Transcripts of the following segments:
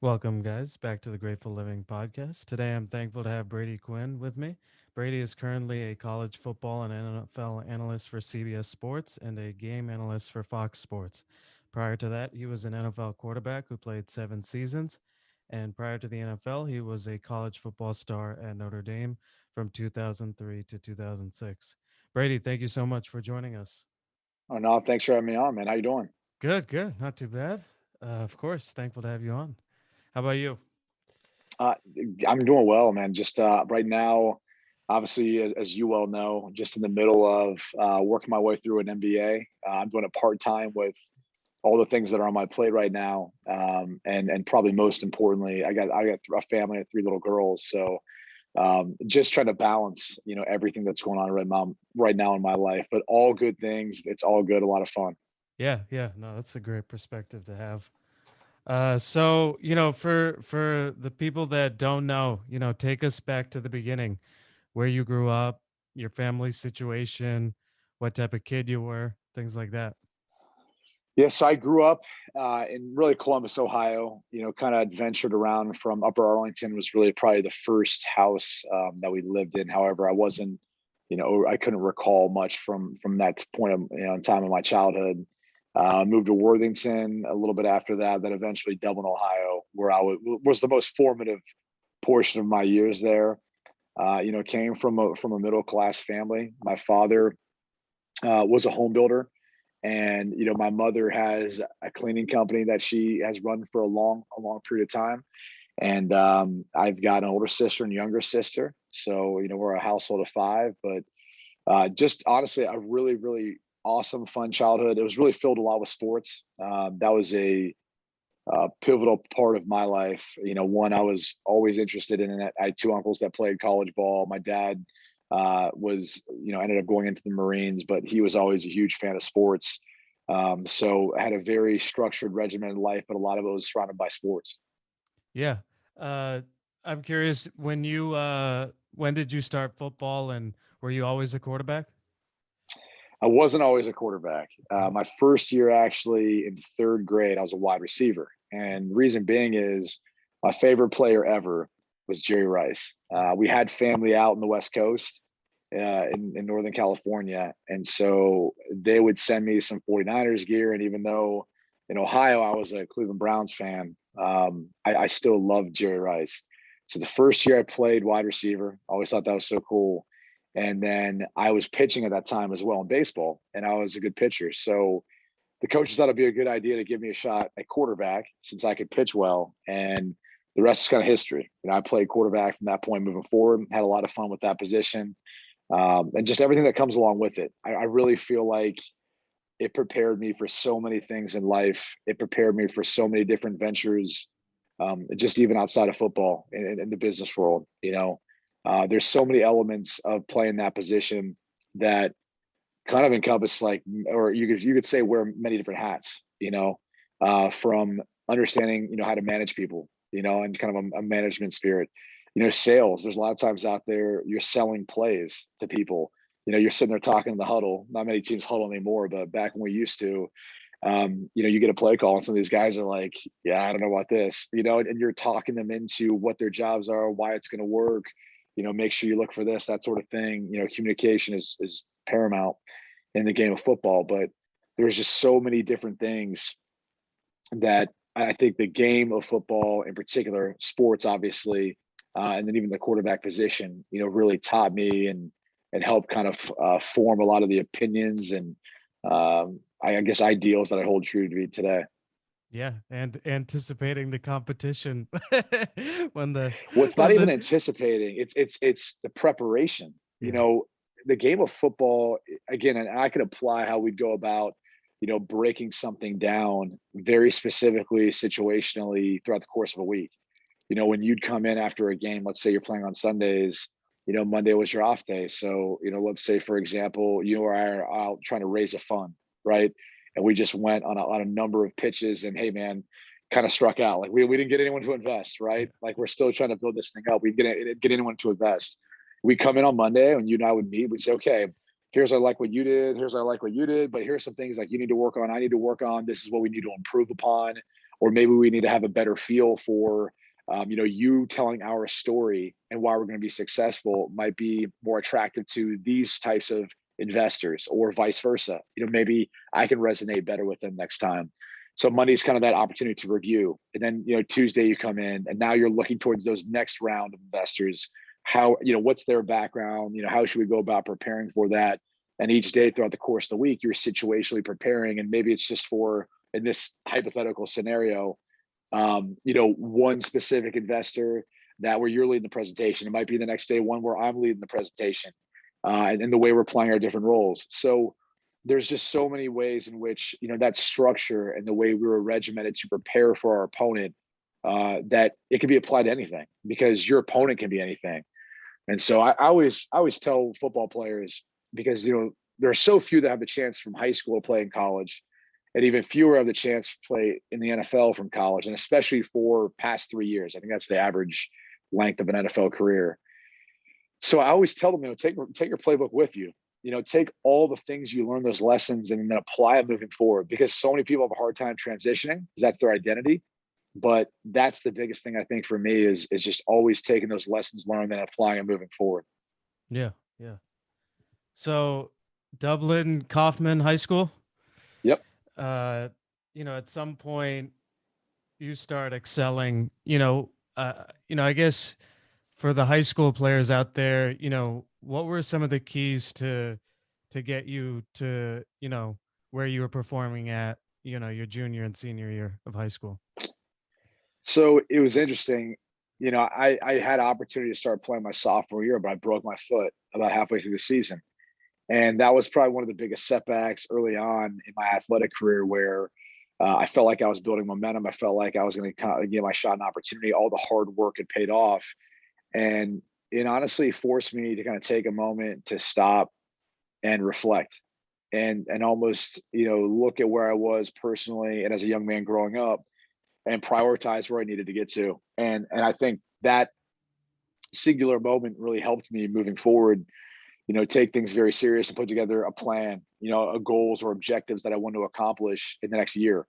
Welcome, guys, back to the Grateful Living podcast. Today, I'm thankful to have Brady Quinn with me. Brady is currently a college football and NFL analyst for CBS Sports and a game analyst for Fox Sports. Prior to that, he was an NFL quarterback who played 7 seasons. And prior to the NFL, he was a college football star at Notre Dame from 2003 to 2006. Brady, thank you so much for joining us. Oh no, thanks for having me on, man. How you doing? Good, good. Not too bad. Of course, thankful to have you on. How about you? Uh, I'm doing well, man. Just right now, obviously, as you well know, just in the middle of working my way through an MBA. I'm doing it part time with all the things that are on my plate right now, and probably most importantly, I got a family of three little girls, so just trying to balance, everything that's going on right now in my life. But all good things. It's all good. A lot of fun. Yeah, yeah. No, that's a great perspective to have. For the people that don't know, take us back to the beginning, where you grew up, your family situation, what type of kid you were, things like that. Yeah, so I grew up in really Columbus, Ohio. Kind of adventured around from Upper Arlington was really probably the first house that we lived in. However, I wasn't, I couldn't recall much from that point of in time of my childhood. Moved to Worthington a little bit after that. Then eventually Dublin, Ohio, where was the most formative portion of my years there. Came from a middle class family. My father was a home builder, and my mother has a cleaning company that she has run for a long period of time. And I've got an older sister and younger sister, so we're a household of five. But just honestly, a really really awesome fun childhood. It was really filled a lot with sports. That was a pivotal part of my life. One I was always interested in. I had two uncles that played college ball. My dad was, ended up going into the Marines, but he was always a huge fan of sports. So I had a very structured, regimented life, but a lot of it was surrounded by sports. Yeah. Uh, I'm curious when did you start football and were you always a quarterback? I wasn't always a quarterback. My first year, actually, in third grade, I was a wide receiver. And the reason being is my favorite player ever was Jerry Rice. We had family out in the West Coast, in Northern California. And so they would send me some 49ers gear. And even though in Ohio, I was a Cleveland Browns fan, I still loved Jerry Rice. So the first year I played wide receiver, I always thought that was so cool. And then I was pitching at that time as well in baseball, and I was a good pitcher. So the coaches thought it'd be a good idea to give me a shot at quarterback since I could pitch well. And the rest is kind of history. I played quarterback from that point moving forward, had a lot of fun with that position, and just everything that comes along with it. I really feel like it prepared me for so many things in life. It prepared me for so many different ventures, just even outside of football in the business world. There's so many elements of playing that position that kind of encompass, like, or you could say, wear many different hats. From understanding how to manage people, and kind of a management spirit. Sales. There's a lot of times out there you're selling plays to people. You're sitting there talking in the huddle. Not many teams huddle anymore, but back when we used to, you get a play call and some of these guys are like, yeah, I don't know about this, and you're talking them into what their jobs are, why it's going to work, make sure you look for this, that sort of thing. Communication is paramount in the game of football, but there's just so many different things that I think the game of football in particular, sports obviously, and then even the quarterback position, really taught me and helped kind of form a lot of the opinions and I guess ideals that I hold true to be today. Yeah, and anticipating the competition when the Well, it's not when even the anticipating. It's the preparation. yeah. The game of football again, and I could apply how we'd go about, breaking something down very specifically, situationally throughout the course of a week. When you'd come in after a game, let's say you're playing on Sundays, Monday was your off day. So, let's say, for example, you or I are out trying to raise a fund, right? And we just went on a number of pitches and, hey, man, kind of struck out. Like we didn't get anyone to invest, right? Like we're still trying to build this thing up. We didn't get anyone to invest. We come in on Monday and you and I would meet. We'd say, okay, here's I like what you did. Here's I like what you did. But here's some things like you need to work on. I need to work on. This is what we need to improve upon. or maybe we need to have a better feel for, you telling our story and why we're going to be successful might be more attractive to these types of investors, or vice versa. Maybe I can resonate better with them next time. So Monday's kind of that opportunity to review. And then, Tuesday you come in and now you're looking towards those next round of investors. How, what's their background? How should we go about preparing for that? And each day throughout the course of the week, you're situationally preparing. And maybe it's just for, in this hypothetical scenario, one specific investor that where you're leading the presentation. It might be the next day one where I'm leading the presentation, and the way we're playing our different roles. So there's just so many ways in which, that structure and the way we were regimented to prepare for our opponent, that it can be applied to anything, because your opponent can be anything. And so I always tell football players, because there are so few that have the chance from high school to play in college, and even fewer have the chance to play in the NFL from college, and especially for past 3 years. I think that's the average length of an NFL career. So I always tell them, take your playbook with you. Take all the things you learn, those lessons, and then apply it moving forward. Because so many people have a hard time transitioning because that's their identity. But that's the biggest thing I think for me is just always taking those lessons learned and applying it moving forward. Yeah, yeah. So Dublin Kaufman High School. Yep. Uh, at some point you start excelling. I guess for the high school players out there, what were some of the keys to get you to, where you were performing at, your junior and senior year of high school? So it was interesting. I had opportunity to start playing my sophomore year, but I broke my foot about halfway through the season. And that was probably one of the biggest setbacks early on in my athletic career, where I felt like I was building momentum. I felt like I was going to kind of give my shot an opportunity. All the hard work had paid off. And it honestly forced me to kind of take a moment to stop and reflect, and almost, look at where I was personally and as a young man growing up, and prioritize where I needed to get to. And I think that singular moment really helped me moving forward, take things very serious and put together a plan, a goals or objectives that I want to accomplish in the next year.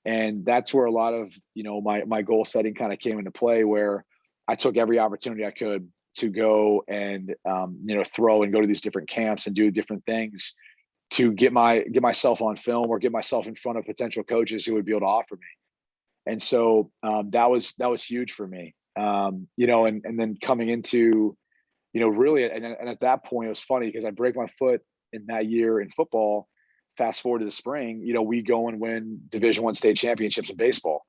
And that's where a lot of, my goal setting kind of came into play, where I took every opportunity I could to go and, throw and go to these different camps and do different things to get myself on film, or get myself in front of potential coaches who would be able to offer me. And so, that was huge for me. And then coming into, really, and at that point, it was funny because I break my foot in that year in football. Fast forward to the spring, we go and win Division I state championships in baseball.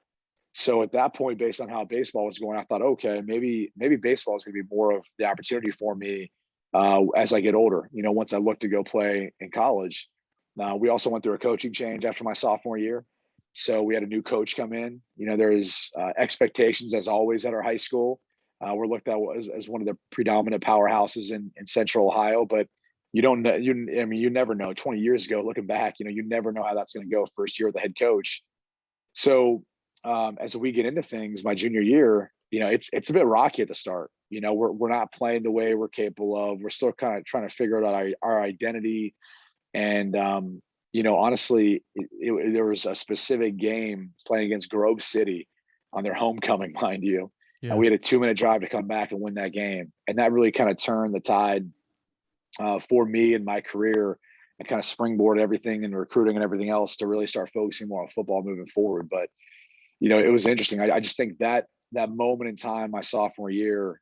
So at that point, based on how baseball was going, I thought, okay, maybe baseball is going to be more of the opportunity for me, as I get older. Once I look to go play in college. We also went through a coaching change after my sophomore year, so we had a new coach come in. There's expectations, as always, at our high school. We're looked at as one of the predominant powerhouses in Central Ohio, but you don't know. You never know. 20 years ago, looking back, you never know how that's going to go first year with the head coach. So, as we get into things, my junior year, it's a bit rocky at the start. We're not playing the way we're capable of. We're still kind of trying to figure out our identity. And, honestly, there was a specific game playing against Grove City on their homecoming, mind you. And Yeah. we had a 2-minute drive to come back and win that game. And that really kind of turned the tide, for me in my career, and kind of springboard everything and recruiting and everything else to really start focusing more on football moving forward. But, it was interesting. I just think that moment in time, my sophomore year,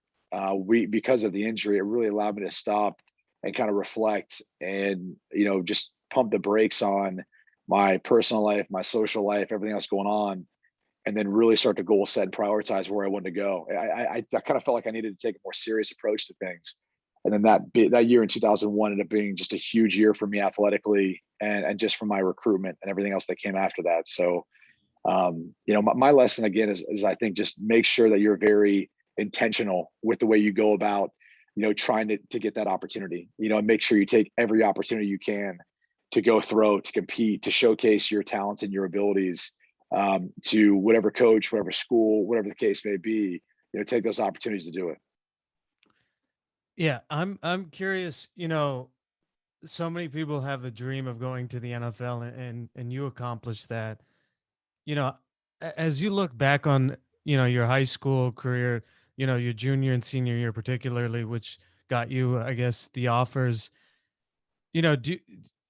because of the injury, it really allowed me to stop and kind of reflect and, just pump the brakes on my personal life, my social life, everything else going on, and then really start to goal set and prioritize where I wanted to go. I kind of felt like I needed to take a more serious approach to things. And then that year in 2001 ended up being just a huge year for me athletically, and just for my recruitment and everything else that came after that. So, my lesson again is I think just make sure that you're very intentional with the way you go about, trying to get that opportunity, and make sure you take every opportunity you can to go throw, to compete, to showcase your talents and your abilities, to whatever coach, whatever school, whatever the case may be, take those opportunities to do it. Yeah, I'm curious, so many people have the dream of going to the NFL, and you accomplished that. You know, As you look back on, your high school career, your junior and senior year particularly, which got you, I guess, the offers, do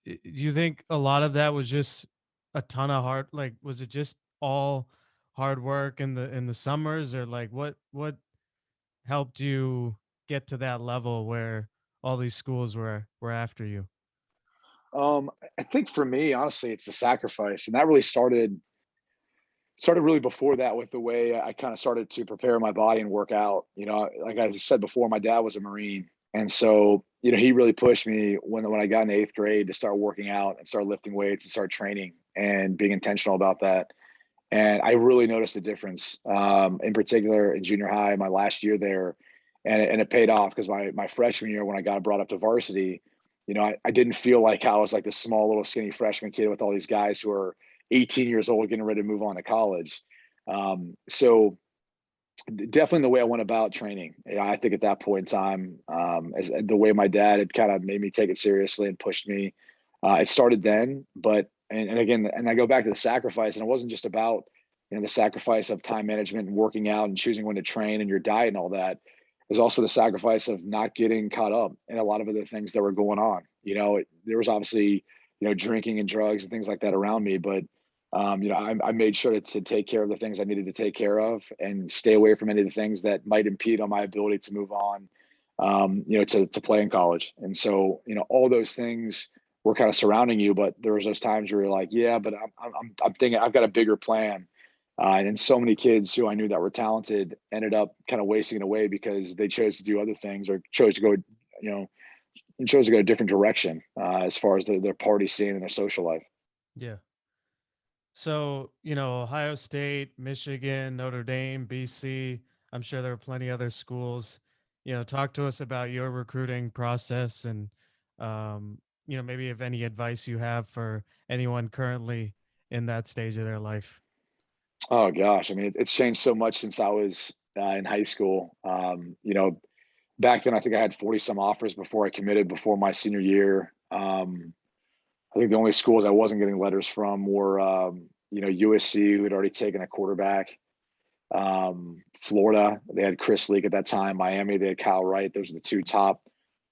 you think a lot of that was just a ton of hard, like, was it just all hard work in the summers, or like what helped you get to that level where all these schools were after you? I think for me, honestly, it's the sacrifice, and that really started really before that with the way I kind of started to prepare my body and work out. Like I said before, my dad was a Marine. And so, he really pushed me when I got in eighth grade to start working out and start lifting weights and start training and being intentional about that. And I really noticed a difference, in particular in junior high, my last year there. And it paid off because my freshman year, when I got brought up to varsity, I didn't feel like I was like this small little skinny freshman kid with all these guys who are 18 years old getting ready to move on to college. So definitely the way I went about training. I think at that point in time, as the way my dad had kind of made me take it seriously and pushed me, it started then. But and again, and I go back to the sacrifice, and it wasn't just about the sacrifice of time management and working out and choosing when to train and your diet and all that. There's also the sacrifice of not getting caught up in a lot of other things that were going on. There was obviously drinking and drugs and things like that around me, but I made sure to take care of the things I needed to take care of and stay away from any of the things that might impede on my ability to move on, to play in college. And so, all those things were kind of surrounding you, but there was those times where you're like, yeah, but I'm thinking I've got a bigger plan. And so many kids who I knew that were talented ended up kind of wasting it away because they chose to do other things or chose to go, you know, and chose to go a different direction, as far as their party scene and their social life. Yeah. So, Ohio State, Michigan, Notre Dame, BC, I'm sure there were plenty other schools. Talk to us about your recruiting process and, maybe if any advice you have for anyone currently in that stage of their life. Oh gosh, I mean, it's changed so much since I was in high school. Back then I think I had 40 some offers before I committed before my senior year. I think the only schools I wasn't getting letters from were, USC, who had already taken a quarterback. Florida, they had Chris Leak at that time. Miami, they had Kyle Wright. Those are the two top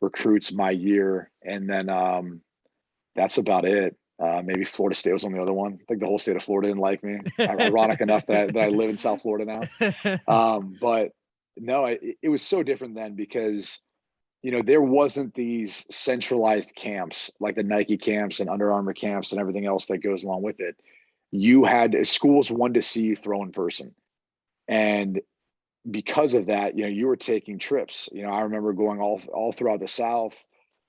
recruits my year. And then that's about it. Maybe Florida State was on the other one. I think the whole state of Florida didn't like me. Ironic enough that I live in South Florida now. But no, it was so different then because there wasn't these centralized camps like the Nike camps and Under Armour camps and everything else that goes along with it. You had schools wanted to see you throw in person. And because of that, you were taking trips. I remember going all throughout the South,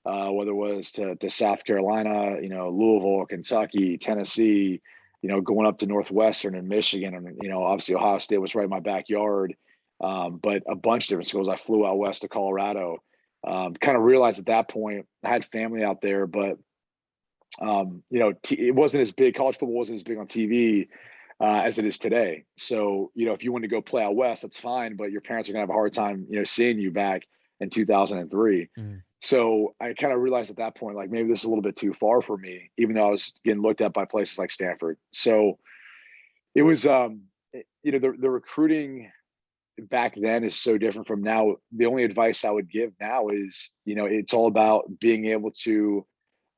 whether it was to South Carolina, Louisville, Kentucky, Tennessee, going up to Northwestern and Michigan, and obviously Ohio State was right in my backyard. But a bunch of different schools. I flew out west to Colorado. Kind of realized at that point I had family out there, but it wasn't as big. College football wasn't as big on TV as it is today. So, if you want to go play out west, that's fine, but your parents are gonna have a hard time, seeing you back in 2003. Mm. So I kind of realized at that point, like maybe this is a little bit too far for me, even though I was getting looked at by places like Stanford. So it was, the recruiting back then is so different from now. The only advice I would give now is, it's all about being able to,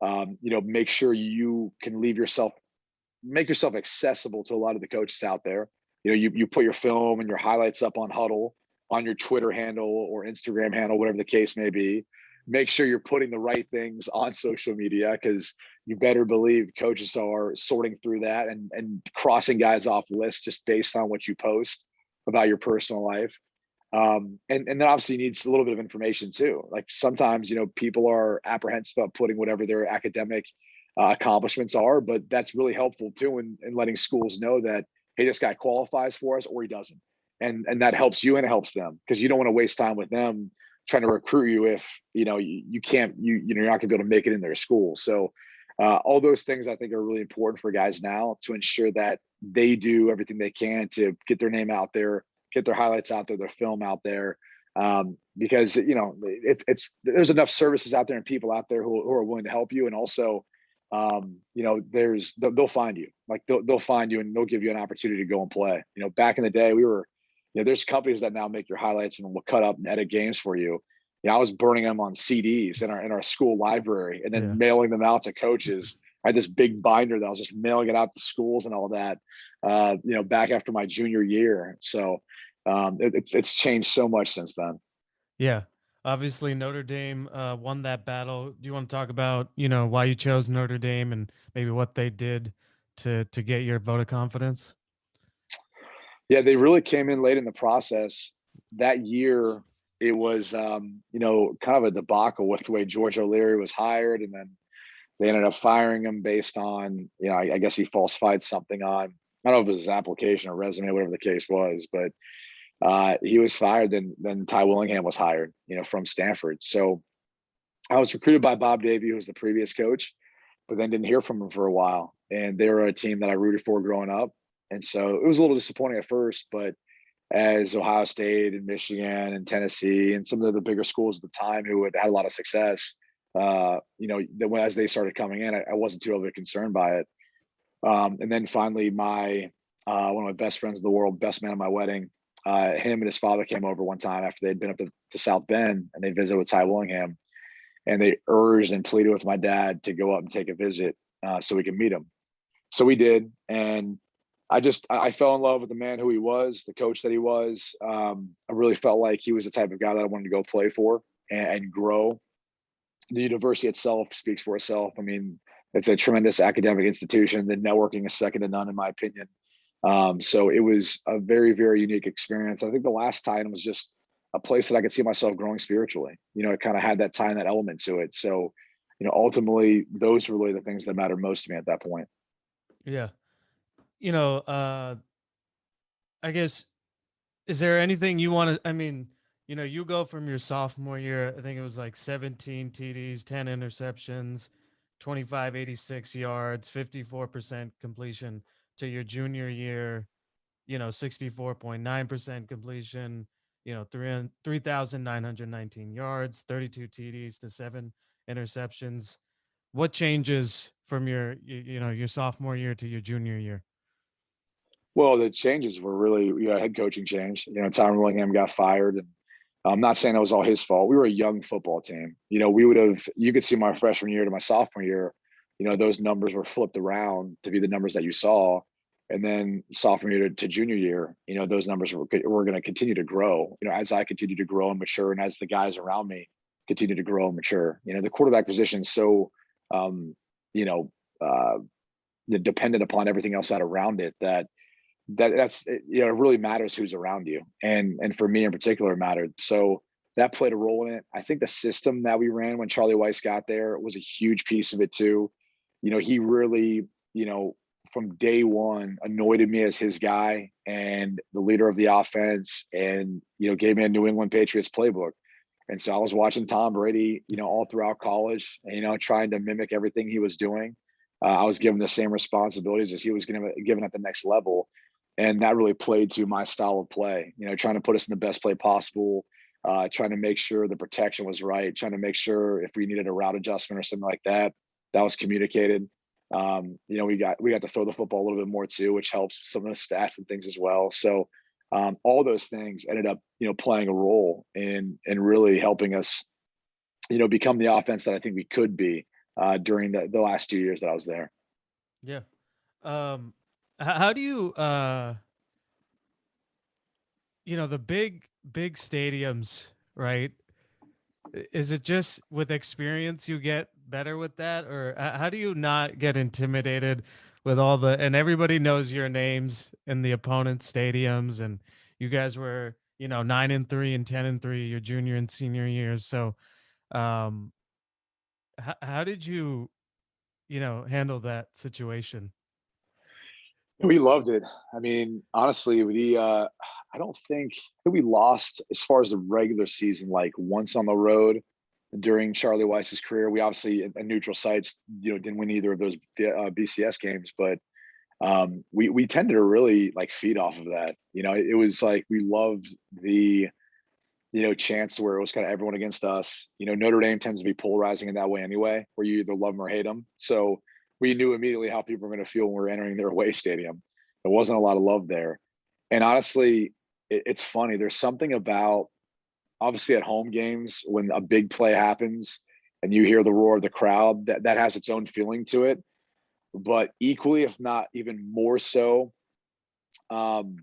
make sure you can make yourself accessible to a lot of the coaches out there. You put your film and your highlights up on Huddle, on your Twitter handle or Instagram handle, whatever the case may be. Make sure you're putting the right things on social media, because you better believe coaches are sorting through that and crossing guys off lists just based on what you post about your personal life. And then obviously needs a little bit of information too. Like sometimes, people are apprehensive about putting whatever their academic accomplishments are, but that's really helpful too in letting schools know that, hey, this guy qualifies for us or he doesn't. And that helps you and it helps them, because you don't want to waste time with them trying to recruit you if you can't, you're not gonna be able to make it in their school. So all those things I think are really important for guys now to ensure that they do everything they can to get their name out there, get their highlights out there, their film out there. Because it's there's enough services out there and people out there who are willing to help you. And also they'll find you. Like they'll find you and they'll give you an opportunity to go and play. Back in the day, there's companies that now make your highlights and will cut up and edit games for you. I was burning them on CDs in our school library and then Yeah. mailing them out to coaches. I had this big binder that I was just mailing it out to schools and all that. Back after my junior year. So it's changed so much since then. Yeah. Obviously, Notre Dame won that battle. Do you want to talk about, why you chose Notre Dame and maybe what they did to get your vote of confidence? Yeah, they really came in late in the process. That year, it was, kind of a debacle with the way George O'Leary was hired. And then they ended up firing him based on, I guess he falsified something on, I don't know if it was his application or resume, whatever the case was, but he was fired. Then Ty Willingham was hired, from Stanford. So I was recruited by Bob Davie, who was the previous coach, but then didn't hear from him for a while. And they were a team that I rooted for growing up. And so it was a little disappointing at first, but as Ohio State and Michigan and Tennessee and some of the bigger schools at the time who had a lot of success, as they started coming in, I wasn't too overly concerned by it. And then finally, one of my best friends in the world, best man at my wedding, him and his father came over one time after they'd been up to South Bend and they visited with Ty Willingham, and they urged and pleaded with my dad to go up and take a visit so we could meet him. So we did, and I fell in love with the man who he was, the coach that he was. I really felt like he was the type of guy that I wanted to go play for and grow. The university itself speaks for itself. I mean, it's a tremendous academic institution. The networking is second to none, in my opinion. So it was a very, very unique experience. I think the last time was just a place that I could see myself growing spiritually. It kind of had that time, that element to it. So, ultimately, those were really the things that mattered most to me at that point. Yeah. You know, I guess, is there anything you want to, I mean, you go from your sophomore year, I think it was like 17 TDs, 10 interceptions, 2586 yards, 54% completion, to your junior year, 64.9% completion, 3,919 yards, 32 TDs to 7 interceptions. What changes from your sophomore year to your junior year? Well, the changes were really, head coaching change. Tom Willingham got fired, and I'm not saying that was all his fault. We were a young football team. You could see my freshman year to my sophomore year, those numbers were flipped around to be the numbers that you saw. And then sophomore year to junior year, those numbers were going to continue to grow, as I continue to grow and mature, and as the guys around me continue to grow and mature. The quarterback position is so, you know, uh, dependent upon everything else out around it that's it really matters who's around you, and for me in particular it mattered. So that played a role in it. I think the system that we ran when Charlie Weiss got there was a huge piece of it too. He really, from day one anointed me as his guy and the leader of the offense, and gave me a New England Patriots playbook. And so I was watching Tom Brady, all throughout college, and, trying to mimic everything he was doing. I was given the same responsibilities as he was given at the next level. And that really played to my style of play, trying to put us in the best play possible, trying to make sure the protection was right, trying to make sure if we needed a route adjustment or something like that, that was communicated. We got to throw the football a little bit more too, which helps some of the stats and things as well. So all those things ended up, playing a role in really helping us, become the offense that I think we could be during the last 2 years that I was there. Yeah. Um, how do you, the big stadiums, right? Is it just with experience you get better with that, or how do you not get intimidated with all and everybody knows your names in the opponent's stadiums, and you guys were 9-3 and 10-3 your junior and senior years, so um, how did you handle that situation? We loved it. I mean, honestly, I don't think we lost as far as the regular season, like once on the road during Charlie Weiss's career. We obviously at neutral sites, didn't win either of those BCS games, but we tended to really like feed off of that. It was like we loved the chance where it was kind of everyone against us. Notre Dame tends to be polarizing in that way anyway, where you either love them or hate them. So we knew immediately how people were going to feel when we were entering their away stadium. There wasn't a lot of love there. And honestly, it's funny. There's something about obviously at home games when a big play happens and you hear the roar of the crowd, that has its own feeling to it. But equally, if not even more so, um,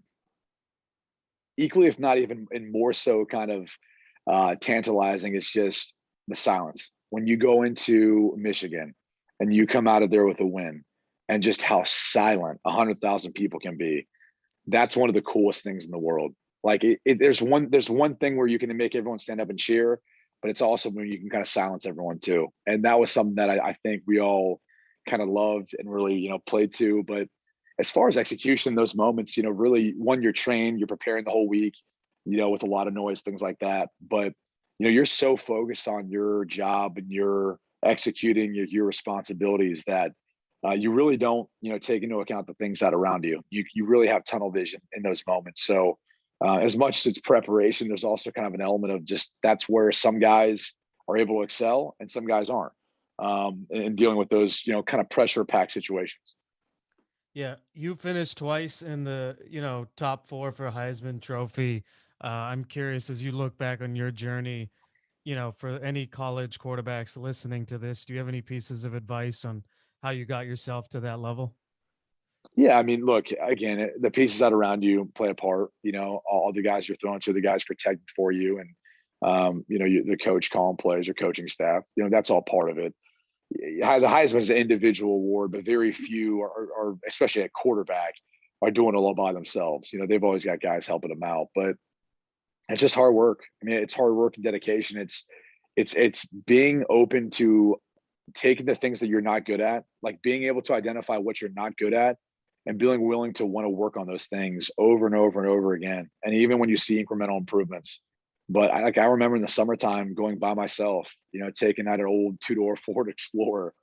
equally, if not even and more so, kind of tantalizing is just the silence. When you go into Michigan and you come out of there with a win and just how silent 100,000 people can be, that's one of the coolest things in the world. Like there's one thing where you can make everyone stand up and cheer, but it's also when you can kind of silence everyone too. And that was something that I think we all kind of loved and really, played to. But as far as execution, those moments, really one, you're trained, you're preparing the whole week, with a lot of noise, things like that. But, you're so focused on your job and you're executing your responsibilities that you really don't, take into account the things that are around you. You really have tunnel vision in those moments. So as much as it's preparation, there's also kind of an element of just that's where some guys are able to excel and some guys aren't, in dealing with those, kind of pressure packed situations. Yeah, you finished twice in the, top four for Heisman Trophy. I'm curious as you look back on your journey, for any college quarterbacks listening to this, do you have any pieces of advice on how you got yourself to that level? Yeah, I mean, look, again, the pieces that are around you play a part. All the guys you're throwing to, the guys protecting for you, and the coach calling plays, your coaching staff. That's all part of it. The Heisman is an individual award, but very few are especially at quarterback, are doing it all by themselves. They've always got guys helping them out, but it's just hard work. I mean, it's hard work and dedication. It's being open to taking the things that you're not good at, like being able to identify what you're not good at and being willing to want to work on those things over and over and over again. And even when you see incremental improvements. But I remember in the summertime going by myself, taking out an old two-door Ford Explorer.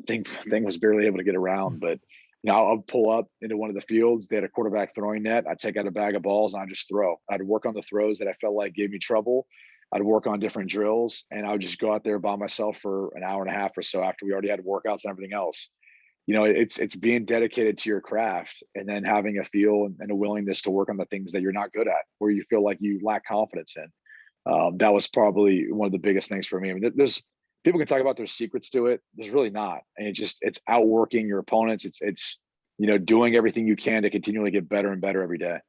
Thing was barely able to get around, but I'll pull up into one of the fields. They had a quarterback throwing net. I'd take out a bag of balls and I'd just throw. I'd work on the throws that I felt like gave me trouble. I'd work on different drills and I would just go out there by myself for an hour and a half or so after we already had workouts and everything else. It's being dedicated to your craft and then having a feel and a willingness to work on the things that you're not good at, where you feel like you lack confidence in. That was probably one of the biggest things for me. I mean, there's people can talk about their secrets to it. There's really not. And it's outworking your opponents. It's doing everything you can to continually get better and better every day.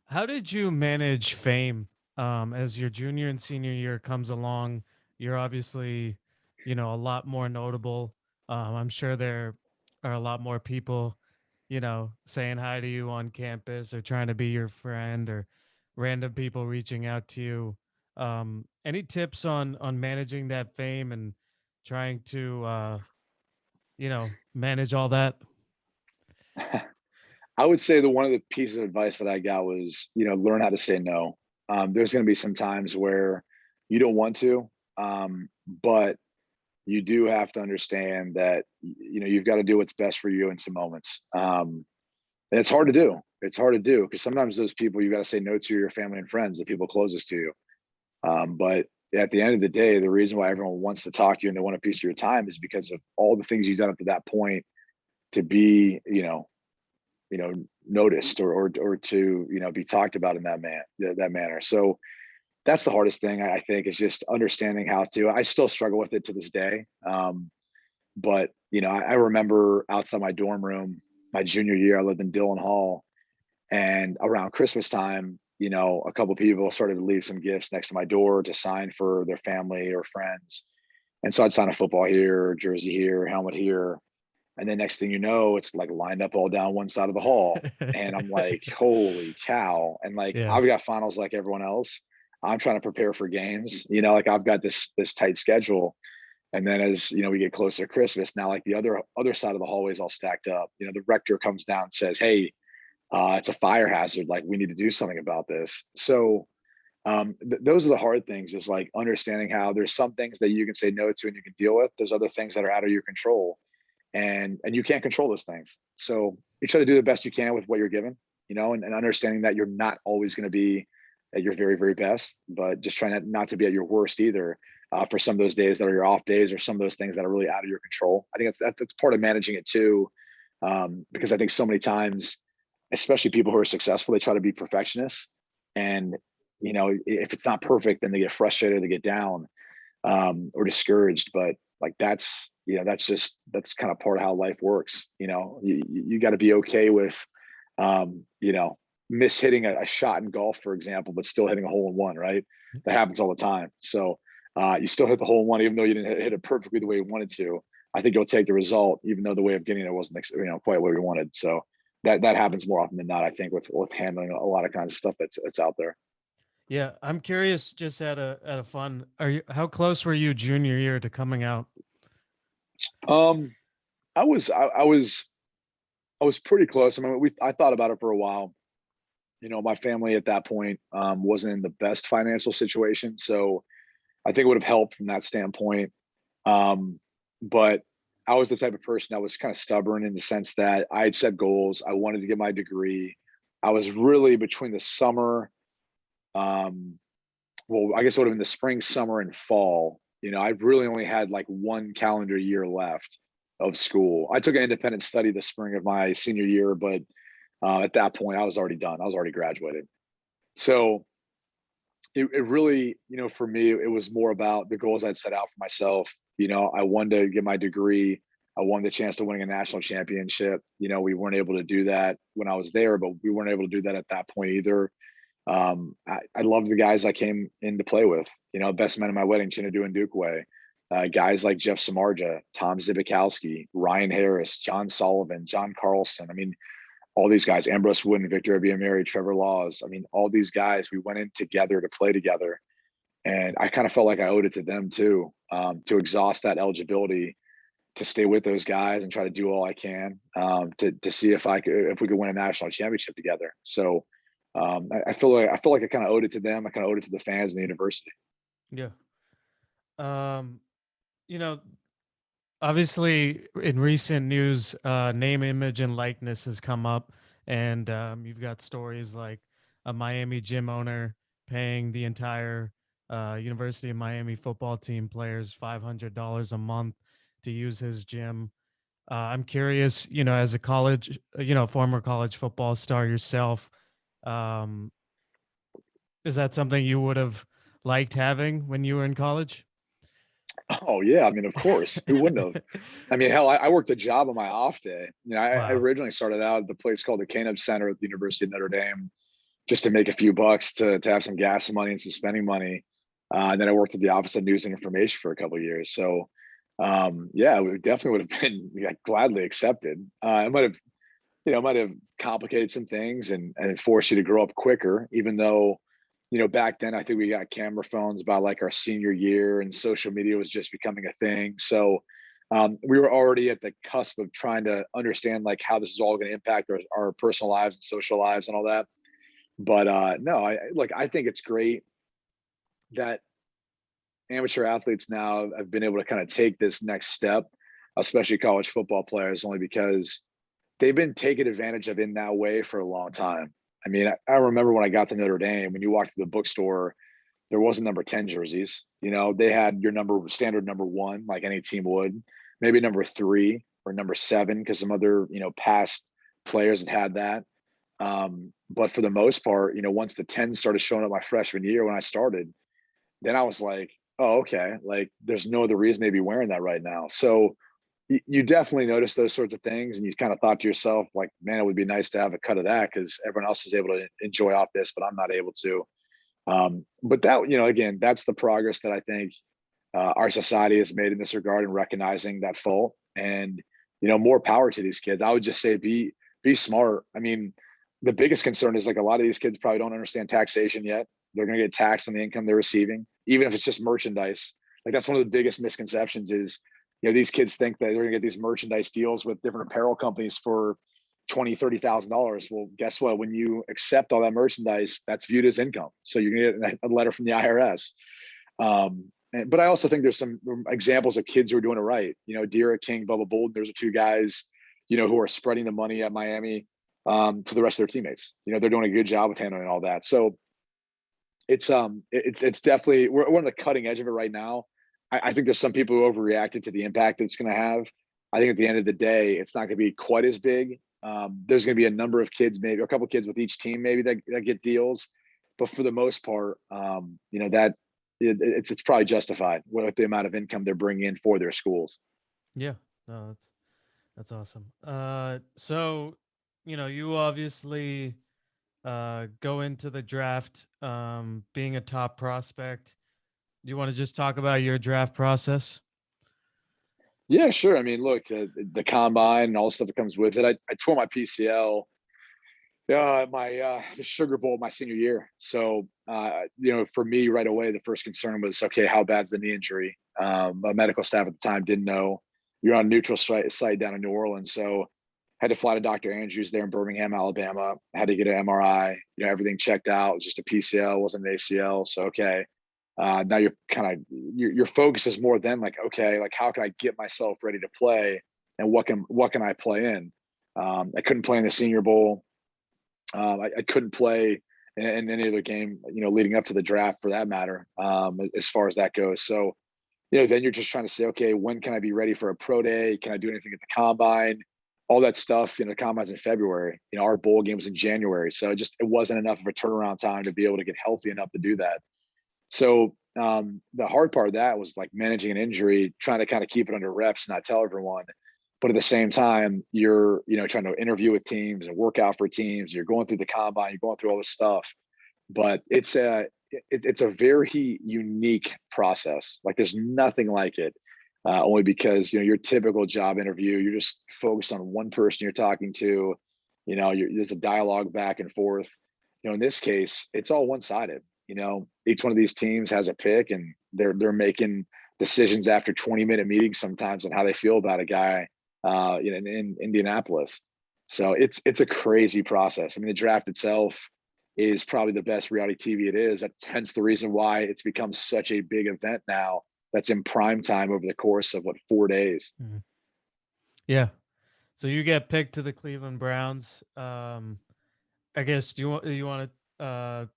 How did you manage fame as your junior and senior year comes along? You're obviously, a lot more notable. I'm sure there are a lot more people, saying hi to you on campus or trying to be your friend or random people reaching out to you. Any tips on managing that fame and trying to, manage all that? I would say that one of the pieces of advice that I got was, learn how to say no. There's going to be some times where you don't want to, but you do have to understand that you've got to do what's best for you in some moments. And it's hard to do. It's hard to do because sometimes those people you got to say no to your family and friends, the people closest to you. But at the end of the day, the reason why everyone wants to talk to you and they want a piece of your time is because of all the things you've done up to that point to be, noticed or to be talked about in that manner. So that's the hardest thing I think is just understanding how to. I still struggle with it to this day. But I remember outside my dorm room, my junior year, I lived in Dillon Hall, and around Christmas time, a couple of people started to leave some gifts next to my door to sign for their family or friends. And so I'd sign a football here, jersey here, helmet here. And then next thing you know, it's like lined up all down one side of the hall. And I'm like, holy cow. And like Yeah. I've got finals like everyone else. I'm trying to prepare for games, like I've got this tight schedule. And then as we get closer to Christmas, now like the other side of the hallway is all stacked up. The rector comes down and says, hey, it's a fire hazard. Like we need to do something about this. So those are the hard things is like understanding how there's some things that you can say no to and you can deal with. There's other things that are out of your control and you can't control those things. So you try to do the best you can with what you're given, and understanding that you're not always going to be at your very, very best, but just trying not to be at your worst either. for some of those days that are your off days or some of those things that are really out of your control. I think that's part of managing it too, because I think so many times, especially people who are successful, they try to be perfectionists, and if it's not perfect, then they get frustrated, they get down, or discouraged. But like that's kind of part of how life works. You got to be okay with, miss hitting a shot in golf, for example, but still hitting a hole in one, right? That happens all the time. So you still hit the hole in one, even though you didn't hit it perfectly the way you wanted to. I think you'll take the result, even though the way of getting it wasn't, quite what we wanted. So that happens more often than not, I think, with handling a lot of kinds of stuff that's out there. Yeah, I'm curious. Just at a fun, how close were you junior year to coming out? Um, I was pretty close. I mean, I thought about it for a while. My family at that point wasn't in the best financial situation, so I think it would have helped from that standpoint. But I was the type of person that was kind of stubborn in the sense that I had set goals. I wanted to get my degree. I was really between the summer, well, I guess it would have been the spring, summer, and fall. I really only had like one calendar year left of school. I took an independent study the spring of my senior year, but at that point, I was already done. I was already graduated. So it really, for me, it was more about the goals I'd set out for myself. I wanted to get my degree. I wanted the chance to winning a national championship. We weren't able to do that when I was there, but we weren't able to do that at that point either. I loved the guys I came in to play with. Best man in my wedding, Chinadu and Dukwe. Guys like Jeff Samardzija, Tom Zibikowski, Ryan Harris, John Sullivan, John Carlson. I mean, all these guys, Ambrose Wooden, Victor Abiamari, Trevor Laws. I mean, all these guys, we went in together to play together. And I kind of felt like I owed it to them too, to exhaust that eligibility, to stay with those guys and try to do all I can, to see if we could win a national championship together. So I feel like I kind of owed it to them. I kind of owed it to the fans and the university. Yeah. Um, you know, Obviously, in recent news, name, image, and likeness has come up, and you've got stories like a Miami gym owner paying the entire University of Miami football team players $500 a month to use his gym. I'm curious, as a college, former college football star yourself, um, is that something you would have liked having when you were in college? Oh yeah, I mean, of course, who wouldn't have? I mean, hell, I worked a job on my off day. I Wow. originally started out at the place called the Canub Center at the University of Notre Dame, just to make a few bucks to have some gas money and some spending money. And then I worked at the Office of News and Information for a couple of years. So, yeah, it definitely would have been gladly accepted. It might have complicated some things and forced you to grow up quicker, even though, back then I think we got camera phones by like our senior year and social media was just becoming a thing. So we were already at the cusp of trying to understand like how this is all going to impact our personal lives and social lives and all that. But no, I think it's great that amateur athletes now have been able to kind of take this next step, especially college football players, only because they've been taken advantage of in that way for a long time. I mean, I remember when I got to Notre Dame, when you walked to the bookstore, there wasn't number 10 jerseys. They had your standard number one, like any team would, maybe number three or number seven, because some other, past players had that. But for the most part, once the 10 started showing up my freshman year when I started, then I was like, oh, okay, like there's no other reason they'd be wearing that right now. So you definitely notice those sorts of things, and you kind of thought to yourself, like, man, it would be nice to have a cut of that because everyone else is able to enjoy off this, but I'm not able to. But that, again, that's the progress that I think our society has made in this regard and recognizing that fault. And more power to these kids. I would just say be smart. I mean, the biggest concern is like a lot of these kids probably don't understand taxation yet. They're going to get taxed on the income they're receiving, even if it's just merchandise. Like that's one of the biggest misconceptions is, these kids think that they're going to get these merchandise deals with different apparel companies for $20,000, $30,000. Well, guess what? When you accept all that merchandise, that's viewed as income. So you're going to get a letter from the IRS. But I also think there's some examples of kids who are doing it right. De'Ara King, Bubba Bolden, those are two guys, who are spreading the money at Miami to the rest of their teammates. They're doing a good job with handling all that. So it's definitely we're on the cutting edge of it right now. I think there's some people who overreacted to the impact it's going to have. I think at the end of the day, it's not going to be quite as big. There's going to be a number of kids, maybe a couple kids with each team, maybe that get deals, but for the most part, that it's probably justified with the amount of income they're bringing in for their schools. Yeah, no, that's awesome. So you obviously go into the draft being a top prospect. Do you want to just talk about your draft process? Yeah, sure. I mean, look, the combine and all the stuff that comes with it. I tore my PCL, my the Sugar Bowl my senior year. So, for me right away, the first concern was, okay, how bad's the knee injury? My medical staff at the time didn't know. You're on a neutral site down in New Orleans, so had to fly to Dr. Andrews there in Birmingham, Alabama. Had to get an MRI. Everything checked out. Just a PCL, wasn't an ACL. So okay, now you're kind of your focus is more then like, okay, like how can I get myself ready to play, and what can I play in? I couldn't play in the Senior Bowl. I couldn't play in any other game, leading up to the draft for that matter, as far as that goes. So, then you're just trying to say, okay, when can I be ready for a pro day? Can I do anything at the combine? All that stuff, the combine's in February. Our bowl game was in January. So it wasn't enough of a turnaround time to be able to get healthy enough to do that. So the hard part of that was like managing an injury, trying to kind of keep it under reps, not tell everyone. But at the same time, you're trying to interview with teams and work out for teams. You're going through the combine, you're going through all this stuff. But it's a very unique process. Like there's nothing like it. Only because your typical job interview, you're just focused on one person you're talking to. There's a dialogue back and forth. In this case, it's all one sided. Each one of these teams has a pick, and they're making decisions after 20-minute meetings sometimes on how they feel about a guy. In Indianapolis, so it's a crazy process. I mean, the draft itself is probably the best reality TV it is. That's hence the reason why it's become such a big event now. That's in prime time over the course of 4 days. Mhm. Yeah. So you get picked to the Cleveland Browns. I guess do you want to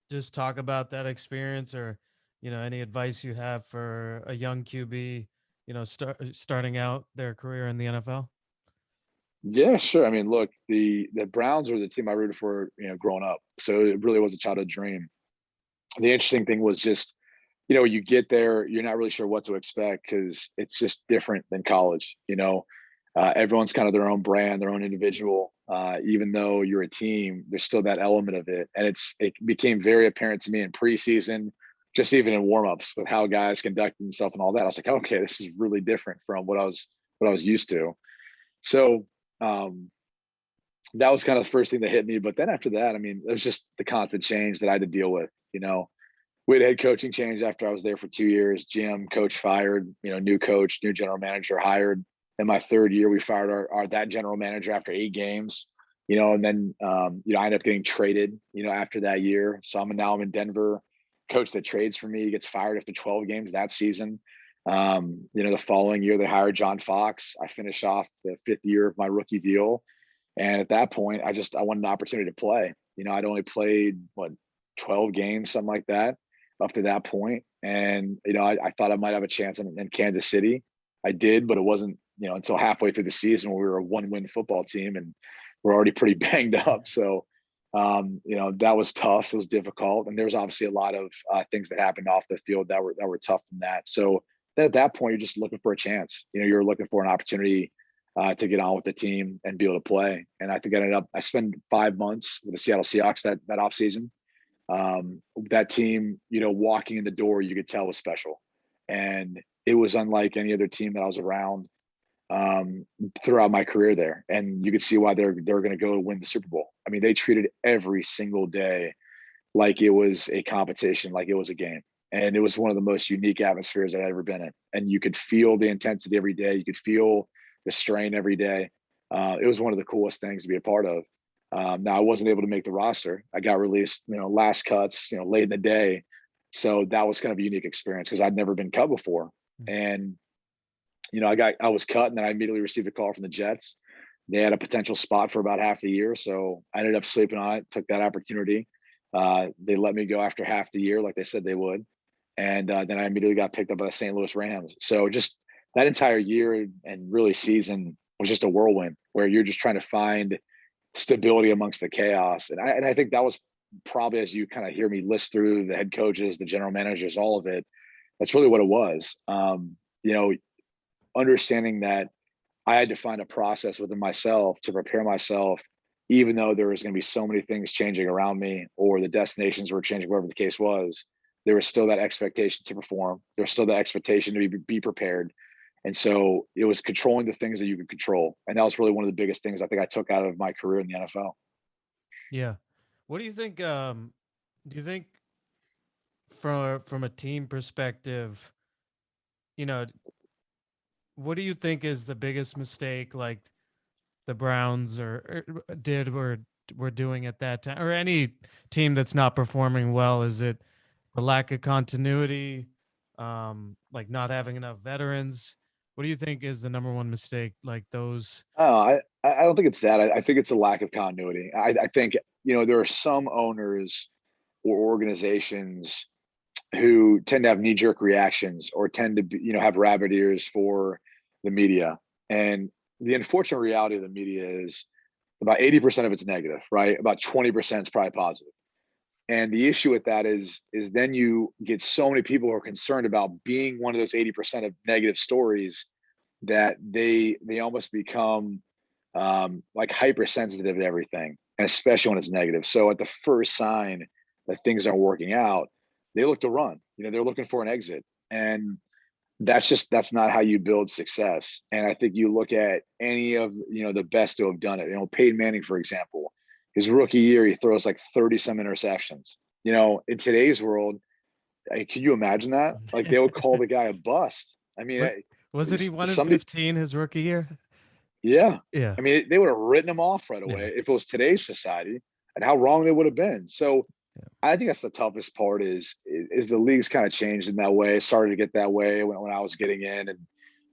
just talk about that experience, or any advice you have for a young QB, starting out their career in the NFL? Yeah, sure. I mean, look, the Browns are the team I rooted for, growing up. So it really was a childhood dream. The interesting thing was just, you get there, you're not really sure what to expect because it's just different than college. Everyone's kind of their own brand, their own individual. Even though you're a team, there's still that element of it, and it became very apparent to me in preseason, just even in warmups with how guys conduct themselves and all that. I was like, okay, this is really different from what I was used to. So um, that was kind of the first thing that hit me. But then after that, I mean, it was just the constant change that I had to deal with. We had a head coaching change after I was there for 2 years. GM coach fired, new coach, new general manager hired. In my third year, we fired our that general manager after 8 games. And then I ended up getting traded, after that year. So now I'm in Denver. Coach that trades for me gets fired after 12 games that season. The following year they hired John Fox. I finished off the 5th year of my rookie deal. And at that point, I wanted an opportunity to play. I'd only played 12 games, something like that, up to that point. And, I thought I might have a chance in Kansas City. I did, but it wasn't, until halfway through the season when we were a 1-win football team and we're already pretty banged up. So, that was tough. It was difficult. And there was obviously a lot of things that happened off the field that were tough from that. So then at that point, you're just looking for a chance. You're looking for an opportunity to get on with the team and be able to play. And I think I spent 5 months with the Seattle Seahawks that offseason. That team, walking in the door, you could tell was special. And it was unlike any other team that I was around throughout my career there. And you could see why they're going to go win the Super Bowl. I mean, they treated every single day like it was a competition, like it was a game. And it was one of the most unique atmospheres I'd ever been in. And you could feel the intensity every day. You could feel the strain every day. It was one of the coolest things to be a part of. Now I wasn't able to make the roster. I got released, last cuts, late in the day. So that was kind of a unique experience because I'd never been cut before. And, I was cut and then I immediately received a call from the Jets. They had a potential spot for about half the year. So I ended up sleeping on it, took that opportunity. They let me go after half the year, like they said they would. And then I immediately got picked up by the St. Louis Rams. So just that entire year and really season was just a whirlwind where you're just trying to find stability amongst the chaos. And I think that was probably, as you kind of hear me list through the head coaches, the general managers, all of it, that's really what it was. You know, understanding that I had to find a process within myself to prepare myself, even though there was going to be so many things changing around me or the destinations were changing, whatever the case was. There was still that expectation to perform. There was still that expectation to be prepared. And so it was controlling the things that you could control. And that was really one of the biggest things I think I took out of my career in the NFL. Yeah. What do you think? Do you think from a team perspective, you know, what do you think is the biggest mistake like the Browns or did or were doing at that time, or any team that's not performing well? Is it the lack of continuity, like not having enough veterans? What do you think is the number one mistake? Like those. I don't think it's that. I think it's a lack of continuity. I think, there are some owners or organizations who tend to have knee jerk reactions or tend to be, have rabbit ears for the media. And the unfortunate reality of the media is about 80% of it's negative, right? About 20% is probably positive. And the issue with that is then you get so many people who are concerned about being one of those 80% of negative stories that they almost become like hypersensitive to everything, and especially when it's negative. So at the first sign that things aren't working out, they look to run. They're looking for an exit, and that's not how you build success. And I think you look at any of the best who have done it. Peyton Manning, for example, his rookie year, he throws like 30 some interceptions. In today's world, can you imagine that? Like they would call the guy a bust. I mean, What was it? He won in somebody, 15 his rookie year. yeah. Yeah. I mean, they would have written him off right Yeah. away if it was today's society, and how wrong they would have been. So Yeah. I think that's the toughest part is the league's kind of changed in that way. It started to get that way when I was getting in. And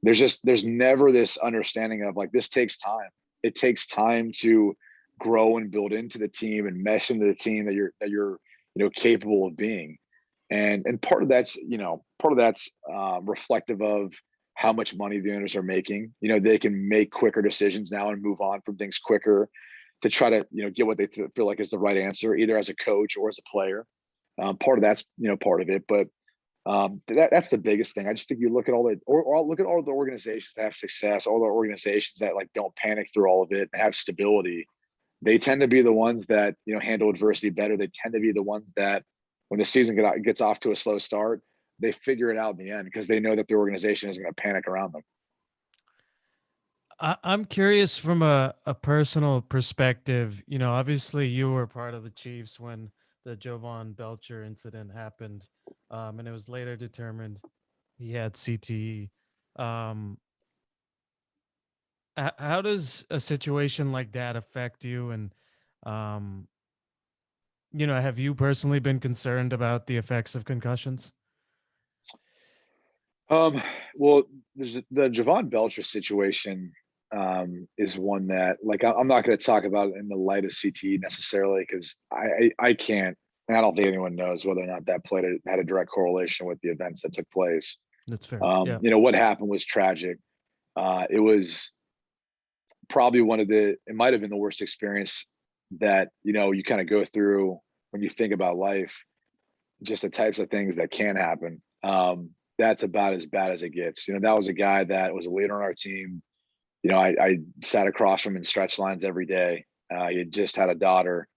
there's never this understanding of like, this takes time. It takes time to grow and build into the team and mesh into the team that you're capable of being. And part of that's reflective of how much money the owners are making. They can make quicker decisions now and move on from things quicker to try to get what they feel like is the right answer, either as a coach or as a player. Part of that's part of it, but that's the biggest thing. I just think you look at or look at all the organizations that have success, all the organizations that like don't panic through all of it and have stability. They tend to be the ones that handle adversity better. They tend to be the ones that when the season gets off to a slow start, they figure it out in the end because they know that the organization isn't going to panic around them. I'm curious from a personal perspective. Obviously you were part of the Chiefs when the Jevon Belcher incident happened, and it was later determined he had CTE. Um, how does a situation like that affect you? And, um, have you personally been concerned about the effects of concussions? Um, well, there's the Jevon Belcher situation is one that like I'm not going to talk about it in the light of CTE necessarily because I can't, and I don't think anyone knows whether or not that had a direct correlation with the events that took place. That's fair. Yeah. What happened was tragic. It was probably it might have been the worst experience that you kind of go through when you think about life, just the types of things that can happen. That's about as bad as it gets. That was a guy that was a leader on our team. I sat across from him in stretch lines every day. He had just had a daughter,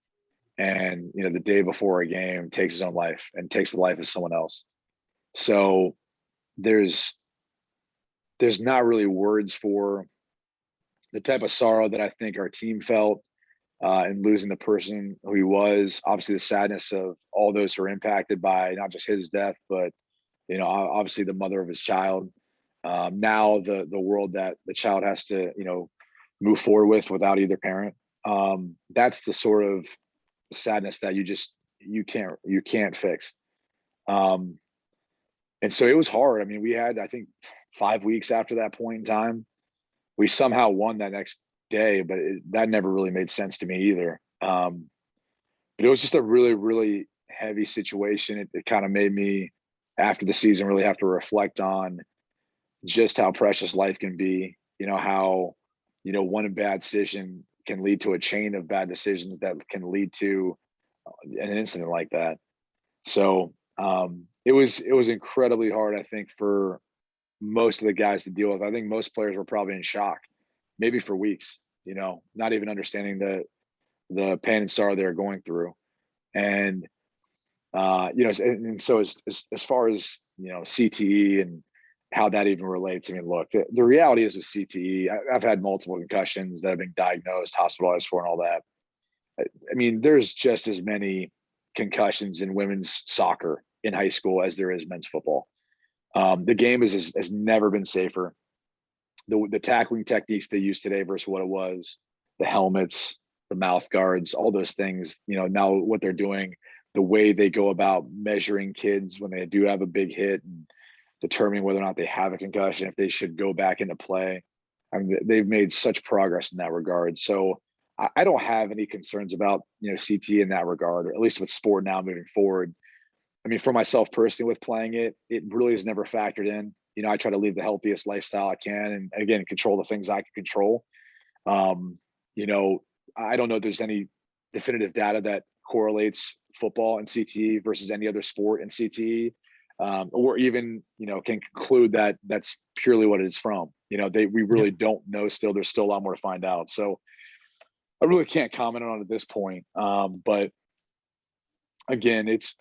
and the day before a game takes his own life and takes the life of someone else. So there's not really words for the type of sorrow that I think our team felt in losing the person who he was. Obviously, the sadness of all those who are impacted by not just his death, but obviously the mother of his child. Now the world that the child has to move forward with without either parent. That's the sort of sadness that you can't fix. Um, and so it was hard. I mean, we had I think 5 weeks after that point in time. We somehow won that next day, but that never really made sense to me either. But it was just a really, really heavy situation. It kind of made me after the season really have to reflect on just how precious life can be. How one bad decision can lead to a chain of bad decisions that can lead to an incident like that. So it was incredibly hard, I think, for most of the guys to deal with. I think most players were probably in shock, maybe for weeks, not even understanding the pain and sorrow they're going through. And and so as far as CTE and how that even relates, I mean, look, the reality is with CTE, I've had multiple concussions that have been diagnosed, hospitalized for, and all that. I mean, there's just as many concussions in women's soccer in high school as there is men's football. The game has never been safer. The tackling techniques they use today versus what it was, the helmets, the mouth guards, all those things, now what they're doing, the way they go about measuring kids when they do have a big hit and determining whether or not they have a concussion, if they should go back into play. I mean, they've made such progress in that regard. So I don't have any concerns about, CT in that regard, or at least with sport now moving forward. I mean, for myself personally with playing it, it really has never factored in. I try to lead the healthiest lifestyle I can, and again, control the things I can control. Um, you know, I don't know if there's any definitive data that correlates football and CTE versus any other sport and CTE, or even can conclude that that's purely what it is from. We Yep. really don't know. Still, there's still a lot more to find out. So I really can't comment on it at this point. But again, it's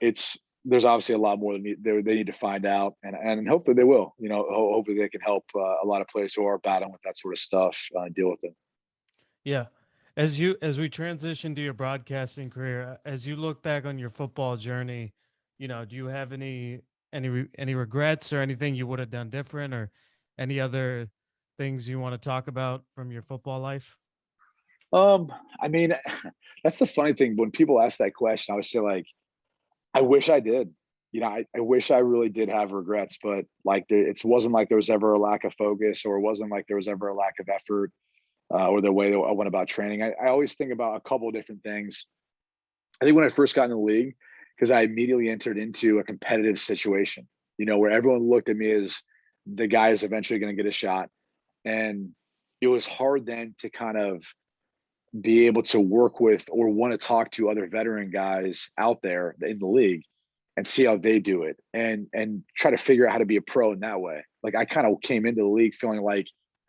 there's obviously a lot more they need to find out, and hopefully they will. Hopefully they can help a lot of players who are battling with that sort of stuff deal with it. Yeah. As we transition to your broadcasting career, as you look back on your football journey, do you have any regrets or anything you would have done different, or any other things you want to talk about from your football life? Um, I mean, that's the funny thing. When people ask that question, I would say like, I wish I did. I wish I really did have regrets, but like, it wasn't like there was ever a lack of focus, or it wasn't like there was ever a lack of effort, or the way that I went about training. I always think about a couple of different things. I think when I first got in the league, because I immediately entered into a competitive situation, where everyone looked at me as the guy is eventually going to get a shot. And it was hard then to kind of be able to work with or want to talk to other veteran guys out there in the league and see how they do it, and try to figure out how to be a pro in that way. Like, I kind of came into the league feeling like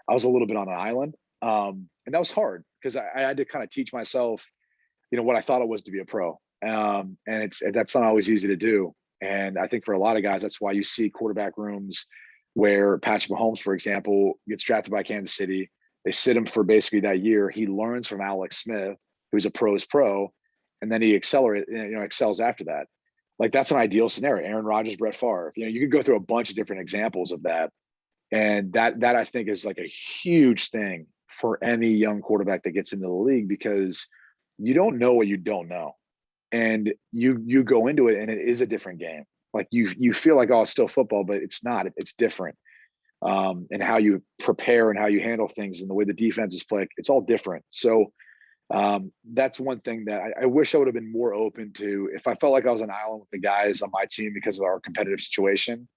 I was a little bit on an island. And that was hard because I had to kind of teach myself, what I thought it was to be a pro. And that's not always easy to do. And I think for a lot of guys, that's why you see quarterback rooms where Patrick Mahomes, for example, gets drafted by Kansas City. They sit him for basically that year. He learns from Alex Smith, who's a pro's pro, and then he excels after that. Like, that's an ideal scenario. Aaron Rodgers, Brett Favre. You could go through a bunch of different examples of that, and that I think is like a huge thing for any young quarterback that gets into the league, because you don't know what you don't know, and you go into it and it is a different game. Like, you feel like, oh, it's still football, but it's not. It's different. And how you prepare and how you handle things and the way the defenses play, it's all different. So that's one thing that I wish I would have been more open to. If I felt like I was an island with the guys on my team because of our competitive situation,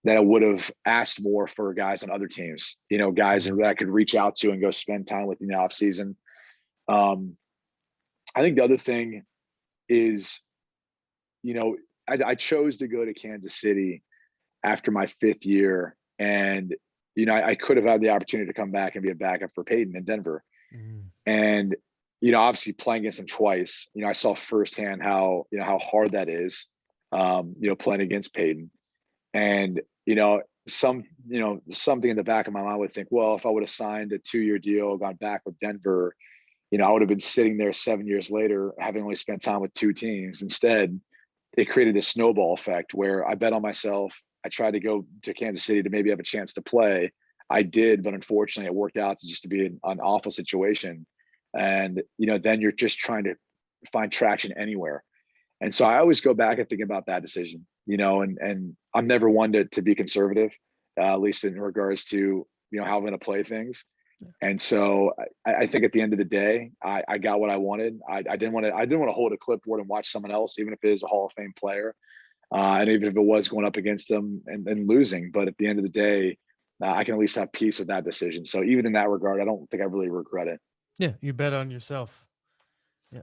that I would have asked more for guys on other teams, guys Mhm. that I could reach out to and go spend time with in the off season. Um, I think the other thing is, you know, I chose to go to Kansas City after my fifth year. And, I could have had the opportunity to come back and be a backup for Peyton in Denver. Mhm. And, obviously playing against him twice, I saw firsthand how hard that is, playing against Peyton. And, something in the back of my mind would think, well, if I would have signed a 2-year deal, gone back with Denver, I would have been sitting there 7 years later, having only spent time with two teams. Instead, it created a snowball effect where I bet on myself. I tried to go to Kansas City to maybe have a chance to play. I did, but unfortunately, it worked out to just to be an awful situation. And then you're just trying to find traction anywhere. And so I always go back and think about that decision. And I'm never one to be conservative, at least in regards to how I'm going to play things. And so I think at the end of the day, I got what I wanted. I didn't want to hold a clipboard and watch someone else, even if it is a Hall of Fame player. And even if it was going up against them and losing, but at the end of the day, I can at least have peace with that decision. So even in that regard, I don't think I really regret it. Yeah, you bet on yourself. Yeah.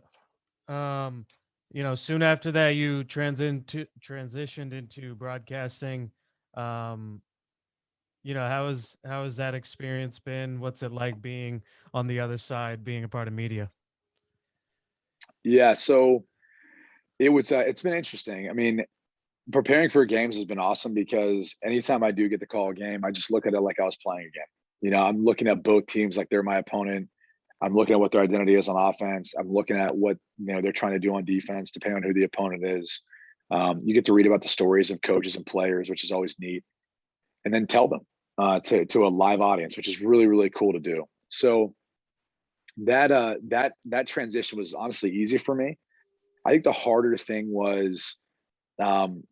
Um, soon after that, you transitioned into broadcasting. Um, how has that experience been? What's it like being on the other side, being a part of media? Yeah, so it's been interesting. I mean, preparing for games has been awesome because anytime I do get to call a game, I just look at it like I was playing a game. I'm looking at both teams like they're my opponent. I'm looking at what their identity is on offense. I'm looking at what they're trying to do on defense, depending on who the opponent is. You get to read about the stories of coaches and players, which is always neat, and then tell them to a live audience, which is really really cool to do. So that transition was honestly easy for me. I think the harder thing was um,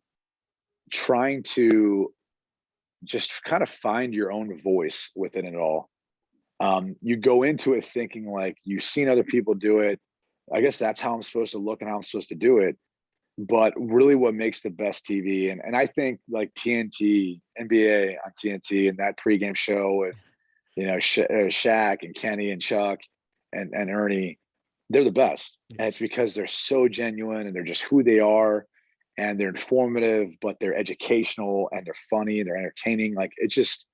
trying to just kind of find your own voice within it all. You go into it thinking like you've seen other people do it. I guess that's how I'm supposed to look and how I'm supposed to do it. But really, what makes the best TV, and I think like TNT, NBA on TNT, and that pregame show with Shaq and Kenny and Chuck and Ernie, they're the best. Yeah. And it's because they're so genuine and they're just who they are, and they're informative, but they're educational and they're funny and they're entertaining. Like it's just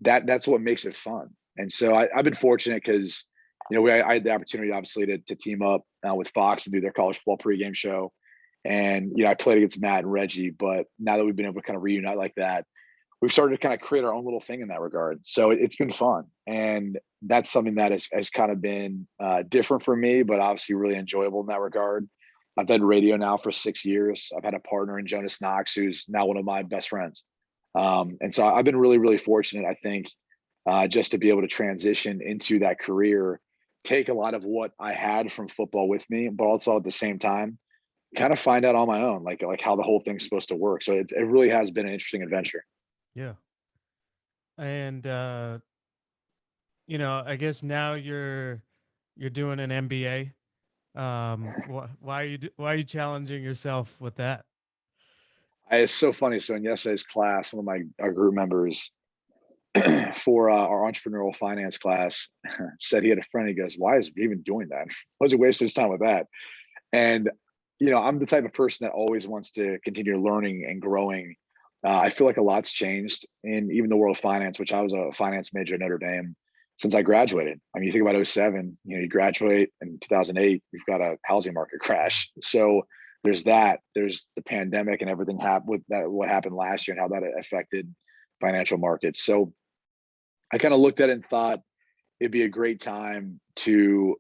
that's what makes it fun. And so I've been fortunate because I had the opportunity obviously to team up with Fox and do their college football pregame show. And I played against Matt and Reggie, but now that we've been able to kind of reunite like that, we've started to kind of create our own little thing in that regard. So it's been fun, and that's something that has kind of been different for me, but obviously really enjoyable in that regard. I've done radio now for 6 years. I've had a partner in Jonas Knox, who's now one of my best friends, and so I've been really really fortunate. I think just to be able to transition into that career, take a lot of what I had from football with me, but also at the same time kind of find out on my own, like how the whole thing's supposed to work. So it really has been an interesting adventure. Yeah. And I guess now you're doing an MBA. Why are you challenging yourself with that? It's so funny. So in yesterday's class, one of our group members for our entrepreneurial finance class said he had a friend. He goes, "Why is he even doing that? Why does he waste his time with that?" And I'm the type of person that always wants to continue learning and growing. I feel like a lot's changed in even the world of finance, which I was a finance major at Notre Dame since I graduated. I mean, you think about '07, you graduate in 2008, we've got a housing market crash. So there's that. There's the pandemic and everything happened with that. What happened last year and how that affected financial markets. So I kind of looked at it and thought it'd be a great time to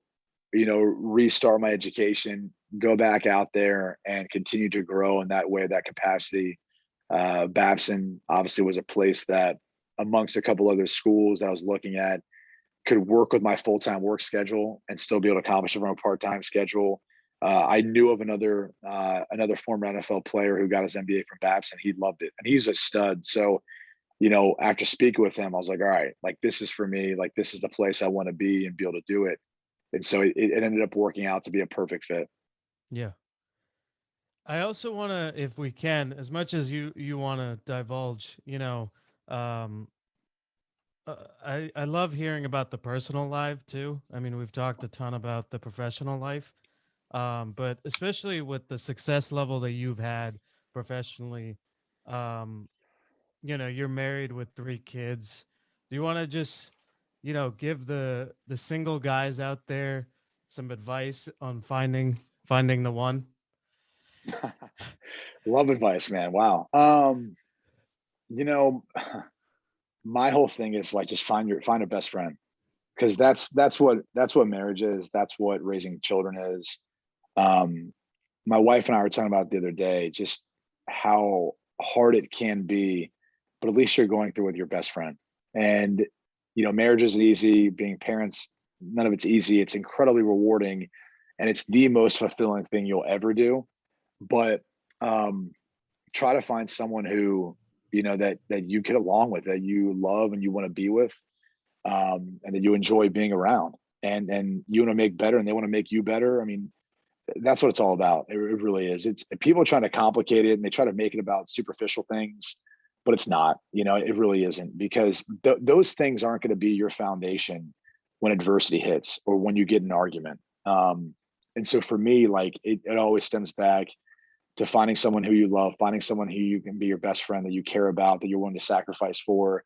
restart my education, go back out there and continue to grow in that way, that capacity. Babson obviously was a place that, amongst a couple other schools that I was looking at, could work with my full-time work schedule and still be able to accomplish it from a part-time schedule. I knew of another former NFL player who got his MBA from Babson. He loved it, and he's a stud. So, after speaking with him, I was like, all right, like this is for me. Like this is the place I want to be and be able to do it. And so it ended up working out to be a perfect fit. Yeah. I also want to, if we can, as much as you want to divulge, um, I love hearing about the personal life too. I mean, we've talked a ton about the professional life, but especially with the success level that you've had professionally, um, you're married with 3 kids. Do you want to just, give the single guys out there some advice on finding the one? Love advice, man. Wow. You know, my whole thing is like just find a best friend, because that's what marriage is. That's what raising children is. Um, my wife and I were talking about the other day just how hard it can be, but at least you're going through with your best friend. And marriage isn't easy. Being parents, none of it's easy. It's incredibly rewarding, and it's the most fulfilling thing you'll ever do. But um, try to find someone who that you get along with, that you love and you want to be with, and that you enjoy being around, and you want to make better and they want to make you better. I mean, that's what it's all about. It really is. It's people trying to complicate it and they try to make it about superficial things, but it's not. It really isn't, because those things aren't going to be your foundation when adversity hits or when you get an argument. And so for me, like it always stems back to finding someone who you love, finding someone who you can be your best friend, that you care about, that you're willing to sacrifice for,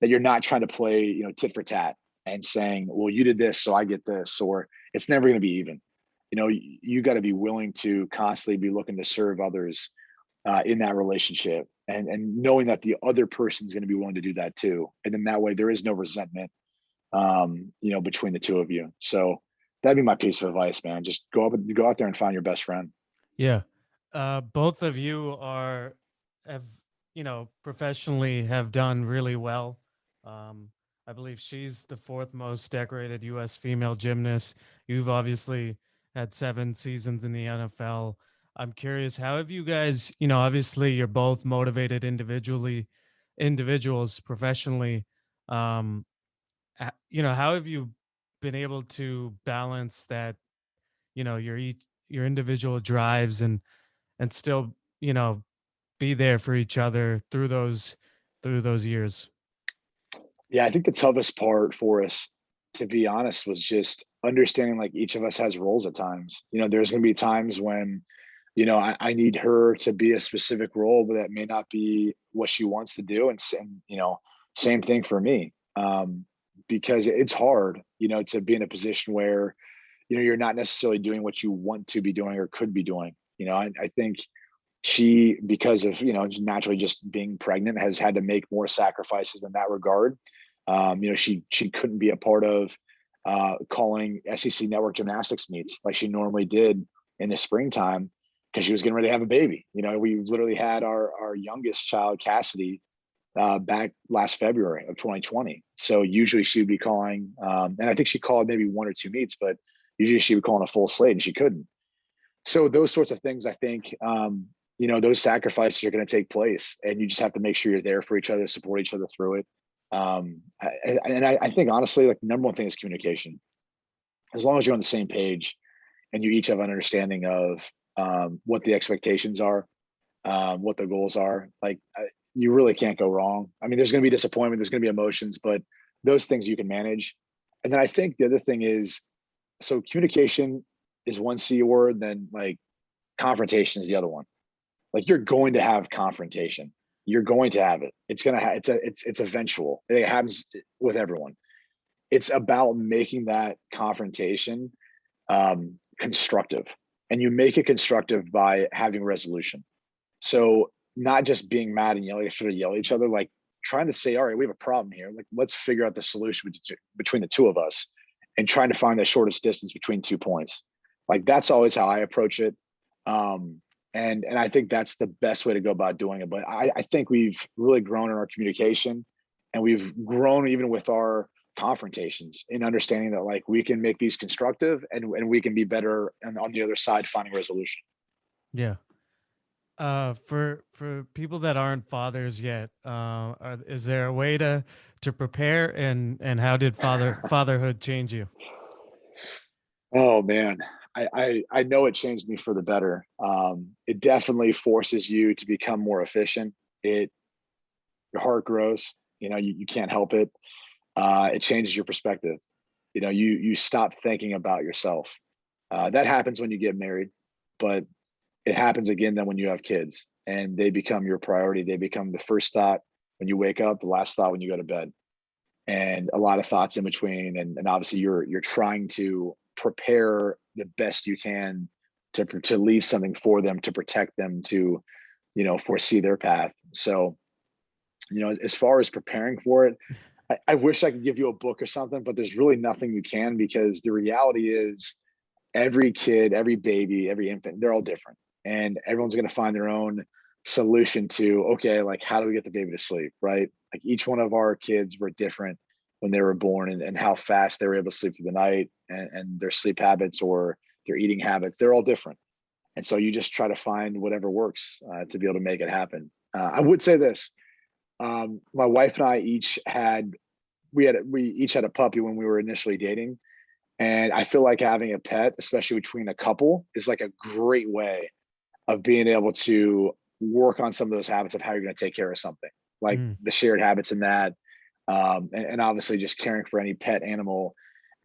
that you're not trying to play, tit for tat and saying, well, you did this, so I get this, or it's never going to be even. You got to be willing to constantly be looking to serve others in that relationship, and knowing that the other person's going to be willing to do that too. And then that way there is no resentment, between the two of you. So that'd be my piece of advice, man. Just go out there and find your best friend. Yeah. Both of you have, professionally have done really well. Um, I believe she's the fourth most decorated U.S. female gymnast. You've obviously had 7 seasons in the NFL. I'm curious, how have you guys, obviously you're both motivated individuals professionally. Um, how have you been able to balance that, your individual drives and still, be there for each other through those years? Yeah, I think the toughest part for us, to be honest, was just understanding like each of us has roles at times. There's going to be times when, I need her to be a specific role, but that may not be what she wants to do. And same thing for me. Because it's hard, to be in a position where, you're not necessarily doing what you want to be doing or could be doing. I think she, because of naturally just being pregnant, has had to make more sacrifices in that regard. She couldn't be a part of calling SEC network gymnastics meets like she normally did in the springtime, because she was getting ready to have a baby. We literally had our youngest child, Cassidy, back last February of 2020. So usually she would be calling, and I think she called maybe one or two meets, but usually she would call on a full slate and she couldn't. So those sorts of things, I think, those sacrifices are going to take place, and you just have to make sure you're there for each other, support each other through it. I think honestly, like the number one thing is communication. As long as you're on the same page and you each have an understanding of what the expectations are, what the goals are, like you really can't go wrong. I mean, there's going to be disappointment, there's going to be emotions, but those things you can manage. And then I think the other thing is, so communication is one C word, then like confrontation is the other one. Like you're going to have confrontation. You're going to have it. It's gonna have it's eventual. It happens with everyone. It's about making that confrontation constructive, and you make it constructive by having resolution. So not just being mad and yelling, sort of yell at each other, like trying to say, all right, we have a problem here. Like let's figure out the solution between the two of us, and trying to find the shortest distance between 2 points. Like that's always how I approach it. And I think that's the best way to go about doing it. But I think we've really grown in our communication, and we've grown even with our confrontations, in understanding that like we can make these constructive, and we can be better on the other side finding resolution. Yeah. For people that aren't fathers yet, is there a way to prepare, and how did fatherhood change you? Oh man, I know it changed me for the better. It definitely forces you to become more efficient. Your heart grows. You can't help it. It changes your perspective. You stop thinking about yourself. That happens when you get married, but it happens again then when you have kids, and they become your priority. They become the first thought when you wake up, the last thought when you go to bed, and a lot of thoughts in between. And obviously you're trying to prepare the best you can to leave something for them, to protect them, to foresee their path. So as far as preparing for it, I wish I could give you a book or something, but there's really nothing you can, because the reality is every kid, every baby, every infant, they're all different, and everyone's going to find their own solution to, okay, like how do we get the baby to sleep, right? Like each one of our kids were different when they were born, and how fast they were able to sleep through the night, and their sleep habits or their eating habits, they're all different. And so you just try to find whatever works to be able to make it happen. I would say this: my wife and I we each had a puppy when we were initially dating, And I feel like having a pet, especially between a couple, is like a great way of being able to work on some of those habits of how you're going to take care of something, like Mm, the shared habits in that. And obviously just caring for any pet animal,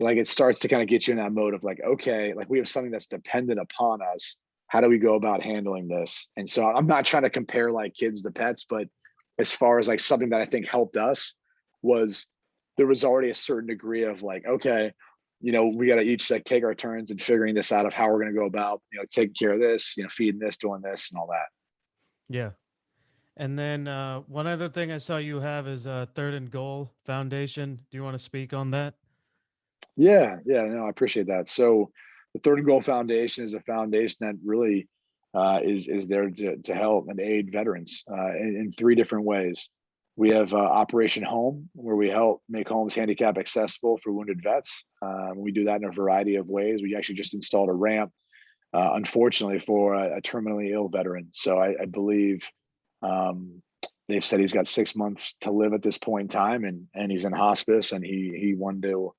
like it starts to kind of get you in that mode of like, okay, like we have something that's dependent upon us. How do we go about handling this? And so I'm not trying to compare like kids to pets, but as far as like something that I think helped us was there was already a certain degree of like, okay, we got to each like take our turns and figuring this out of how we're going to go about, taking care of this, feeding this, doing this and all that. yeah. And then one other thing I saw you have is a Third and Goal Foundation. Do you want to speak on that? Yeah, no, I appreciate that. So the Third and Goal Foundation is a foundation that really is there to help and aid veterans in three different ways. We have Operation Home, where we help make homes handicap accessible for wounded vets. We do that in a variety of ways. We actually just installed a ramp, unfortunately, for a terminally ill veteran. So I believe um, they've said he's got 6 months to live at this point in time, and he's in hospice, and he wanted to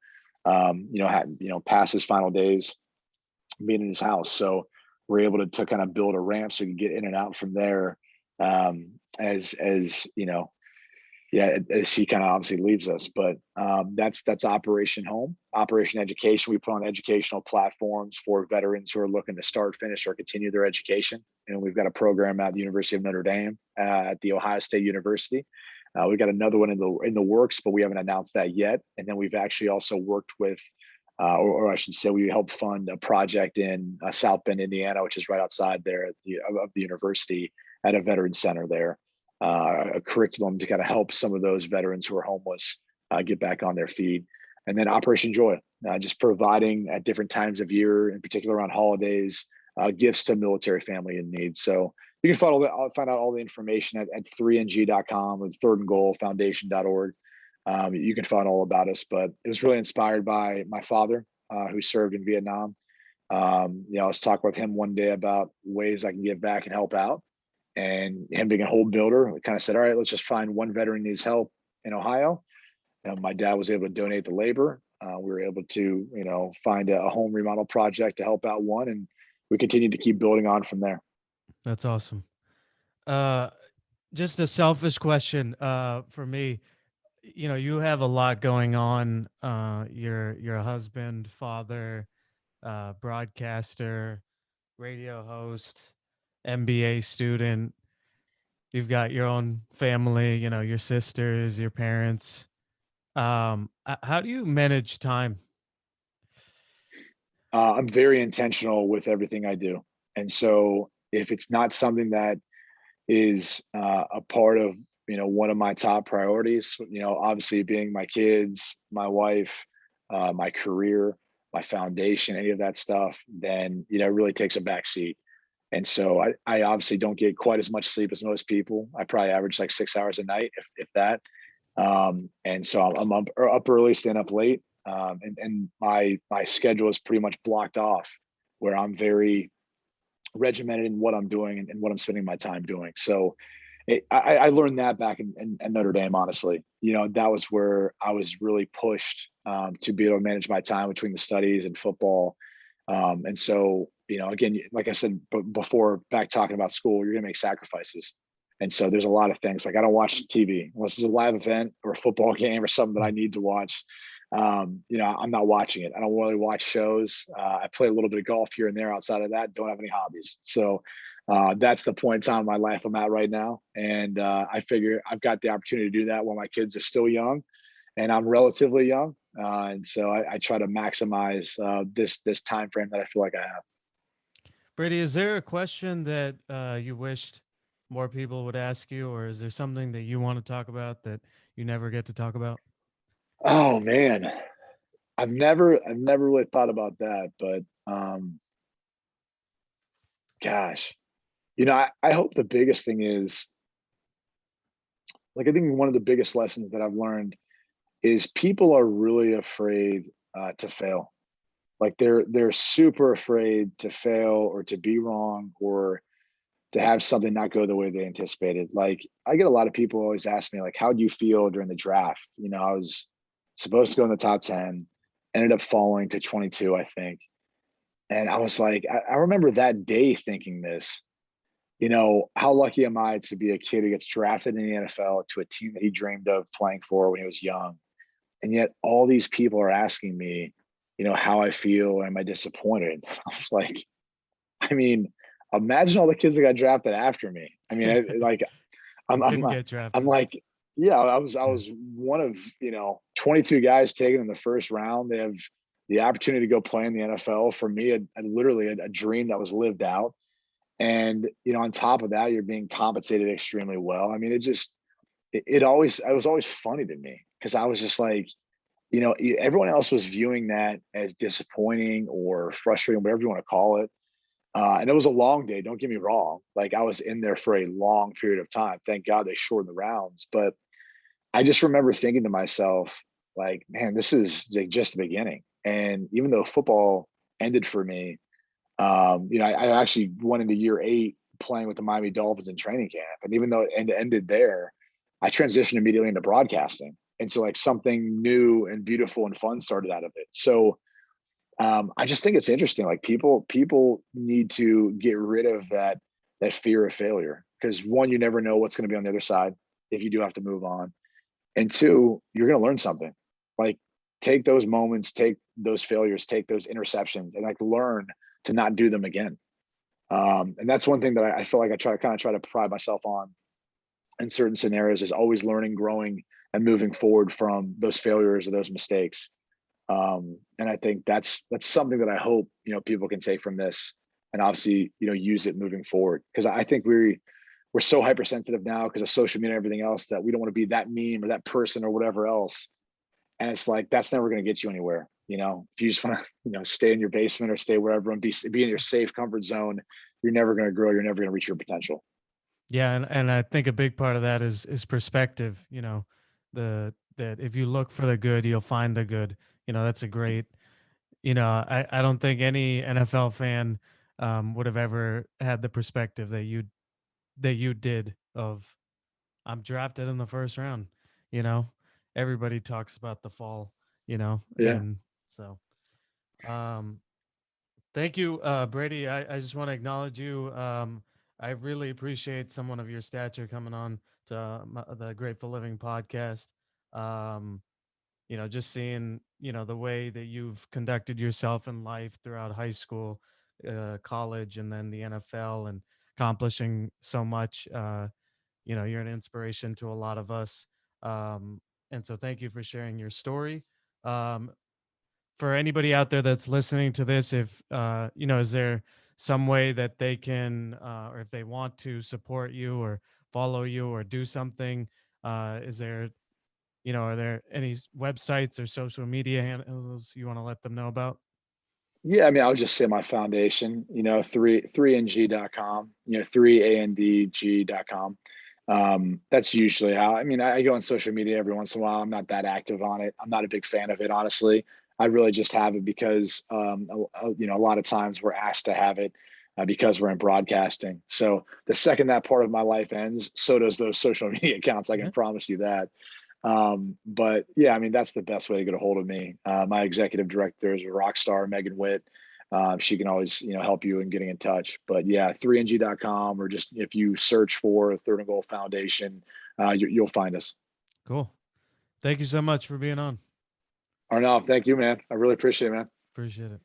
pass his final days being in his house. So we're able to kind of build a ramp so you can get in and out from there. As yeah, as he kind of obviously leaves us. But that's Operation Home. Operation Education, we put on educational platforms for veterans who are looking to start, finish, or continue their education. And we've got a program at the University of Notre Dame, at the Ohio State University. We've got another one in the works, but we haven't announced that yet. And then we've actually also worked with, or I should say, we helped fund a project in South Bend, Indiana, which is right outside there of the university, at a veteran center there. A curriculum to kind of help some of those veterans who are homeless get back on their feet. And then Operation Joy, just providing at different times of year, in particular around holidays, gifts to military family in need. So you can find out all the information at 3ng.com or Third and Goal Foundation.org. You can find all about us. But it was really inspired by my father, who served in Vietnam. I was talking with him one day about ways I can give back and help out. And him being a home builder, we kind of said, all right, let's just find one veteran needs help in Ohio. And my dad was able to donate the labor. We were able to, find a home remodel project to help out one. And we continued to keep building on from there. That's awesome. Uh, just a selfish question for me. You have a lot going on. You're a husband, father, broadcaster, radio host, MBA student. You've got your own family, your sisters, your parents. How do you manage time? I'm very intentional with everything I do. And so if it's not something that is a part of, one of my top priorities, obviously being my kids, my wife, my career, my foundation, any of that stuff, then, it really takes a back seat. And so I obviously don't get quite as much sleep as most people. I probably average like 6 hours a night, if that. And so I'm up early, staying up late. And my schedule is pretty much blocked off, where I'm very regimented in what I'm doing and what I'm spending my time doing. So I learned that back in Notre Dame, honestly. That was where I was really pushed to be able to manage my time between the studies and football. And so, again, like I said before, back talking about school, you're going to make sacrifices. And so there's a lot of things like I don't watch TV unless it's a live event or a football game or something that I need to watch. I'm not watching it. I don't really watch shows. I play a little bit of golf here and there. Outside of that, don't have any hobbies. So that's the point in time in my life I'm at right now. And I figure I've got the opportunity to do that while my kids are still young and I'm relatively young. And so I try to maximize this time frame that I feel like I have. Brady, is there a question that you wished more people would ask you, or is there something that you want to talk about that you never get to talk about? Oh man, I've never really thought about that, but gosh, I hope the biggest thing is like I think one of the biggest lessons that I've learned is people are really afraid to fail. Like they're super afraid to fail or to be wrong or to have something not go the way they anticipated. Like I get a lot of people always ask me like, how do you feel during the draft? I was supposed to go in the top 10. ended up falling to 22, I think. And I was like, I remember that day thinking this, how lucky am I to be a kid who gets drafted in the NFL to a team that he dreamed of playing for when he was young. And yet all these people are asking me, how I feel. And am I disappointed? I was like, I mean, imagine all the kids that got drafted after me. I mean, I'm, and I'm, didn't get I'm drafted. like, yeah, I Yeah. was one of, 22 guys taken in the first round. They have the opportunity to go play in the NFL. For me, literally a dream that was lived out. And, on top of that, you're being compensated extremely well. I mean, it was always funny to me because I was just like, everyone else was viewing that as disappointing or frustrating, whatever you want to call it. And it was a long day. Don't get me wrong. Like I was in there for a long period of time. Thank God they shortened the rounds. But I just remember thinking to myself, like, man, this is like just the beginning. And even though football ended for me, I actually went into year 8 playing with the Miami Dolphins in training camp. And even though it ended there, I transitioned immediately into broadcasting. And so like something new and beautiful and fun started out of it. So I just think it's interesting. Like people need to get rid of that fear of failure because one, you never know what's going to be on the other side if you do have to move on, and two, you're going to learn something. Like take those moments, take those failures, take those interceptions, and like learn to not do them again. And that's one thing that I feel like I try to pride myself on in certain scenarios is always learning, growing, and moving forward from those failures or those mistakes. And I think that's something that I hope people can take from this, and obviously use it moving forward. Because I think we're so hypersensitive now because of social media and everything else that we don't want to be that meme or that person or whatever else. And it's like that's never going to get you anywhere. If you just want to stay in your basement or stay wherever and be in your safe comfort zone, you're never going to grow. You're never going to reach your potential. Yeah, and I think a big part of that is perspective. The that if you look for the good, you'll find the good. That's a great. I don't think any NFL fan would have ever had the perspective that you did of I'm drafted in the first round. You know, Everybody talks about the fall. Yeah. And so um, thank you, Brady. I just want to acknowledge you. I really appreciate someone of your stature coming on to the Grateful Living podcast. Um, just seeing, the way that you've conducted yourself in life throughout high school, college, and then the NFL and accomplishing so much. You're an inspiration to a lot of us. Um, and so thank you for sharing your story. Um, for anybody out there that's listening to this, if is there some way that they can, or if they want to support you or follow you or do something, is there, are there any websites or social media handles you want to let them know about? Yeah, I mean, I would just say my foundation, 3and G.com, 3andg.com. That's usually how, I mean, I go on social media every once in a while. I'm not that active on it. I'm not a big fan of it, honestly. I really just have it because, a lot of times we're asked to have it because we're in broadcasting. So the second that part of my life ends, so does those social media accounts. I Yeah, can promise you that. But yeah, I mean, that's the best way to get a hold of me. My executive director is a rock star, Megan Witt. She can always, help you in getting in touch. But yeah, 3ng.com, or just if you search for Third and Goal Foundation, you'll find us. cool. Thank you so much for being on. Arnav, thank you, man. I really appreciate it, man. Appreciate it.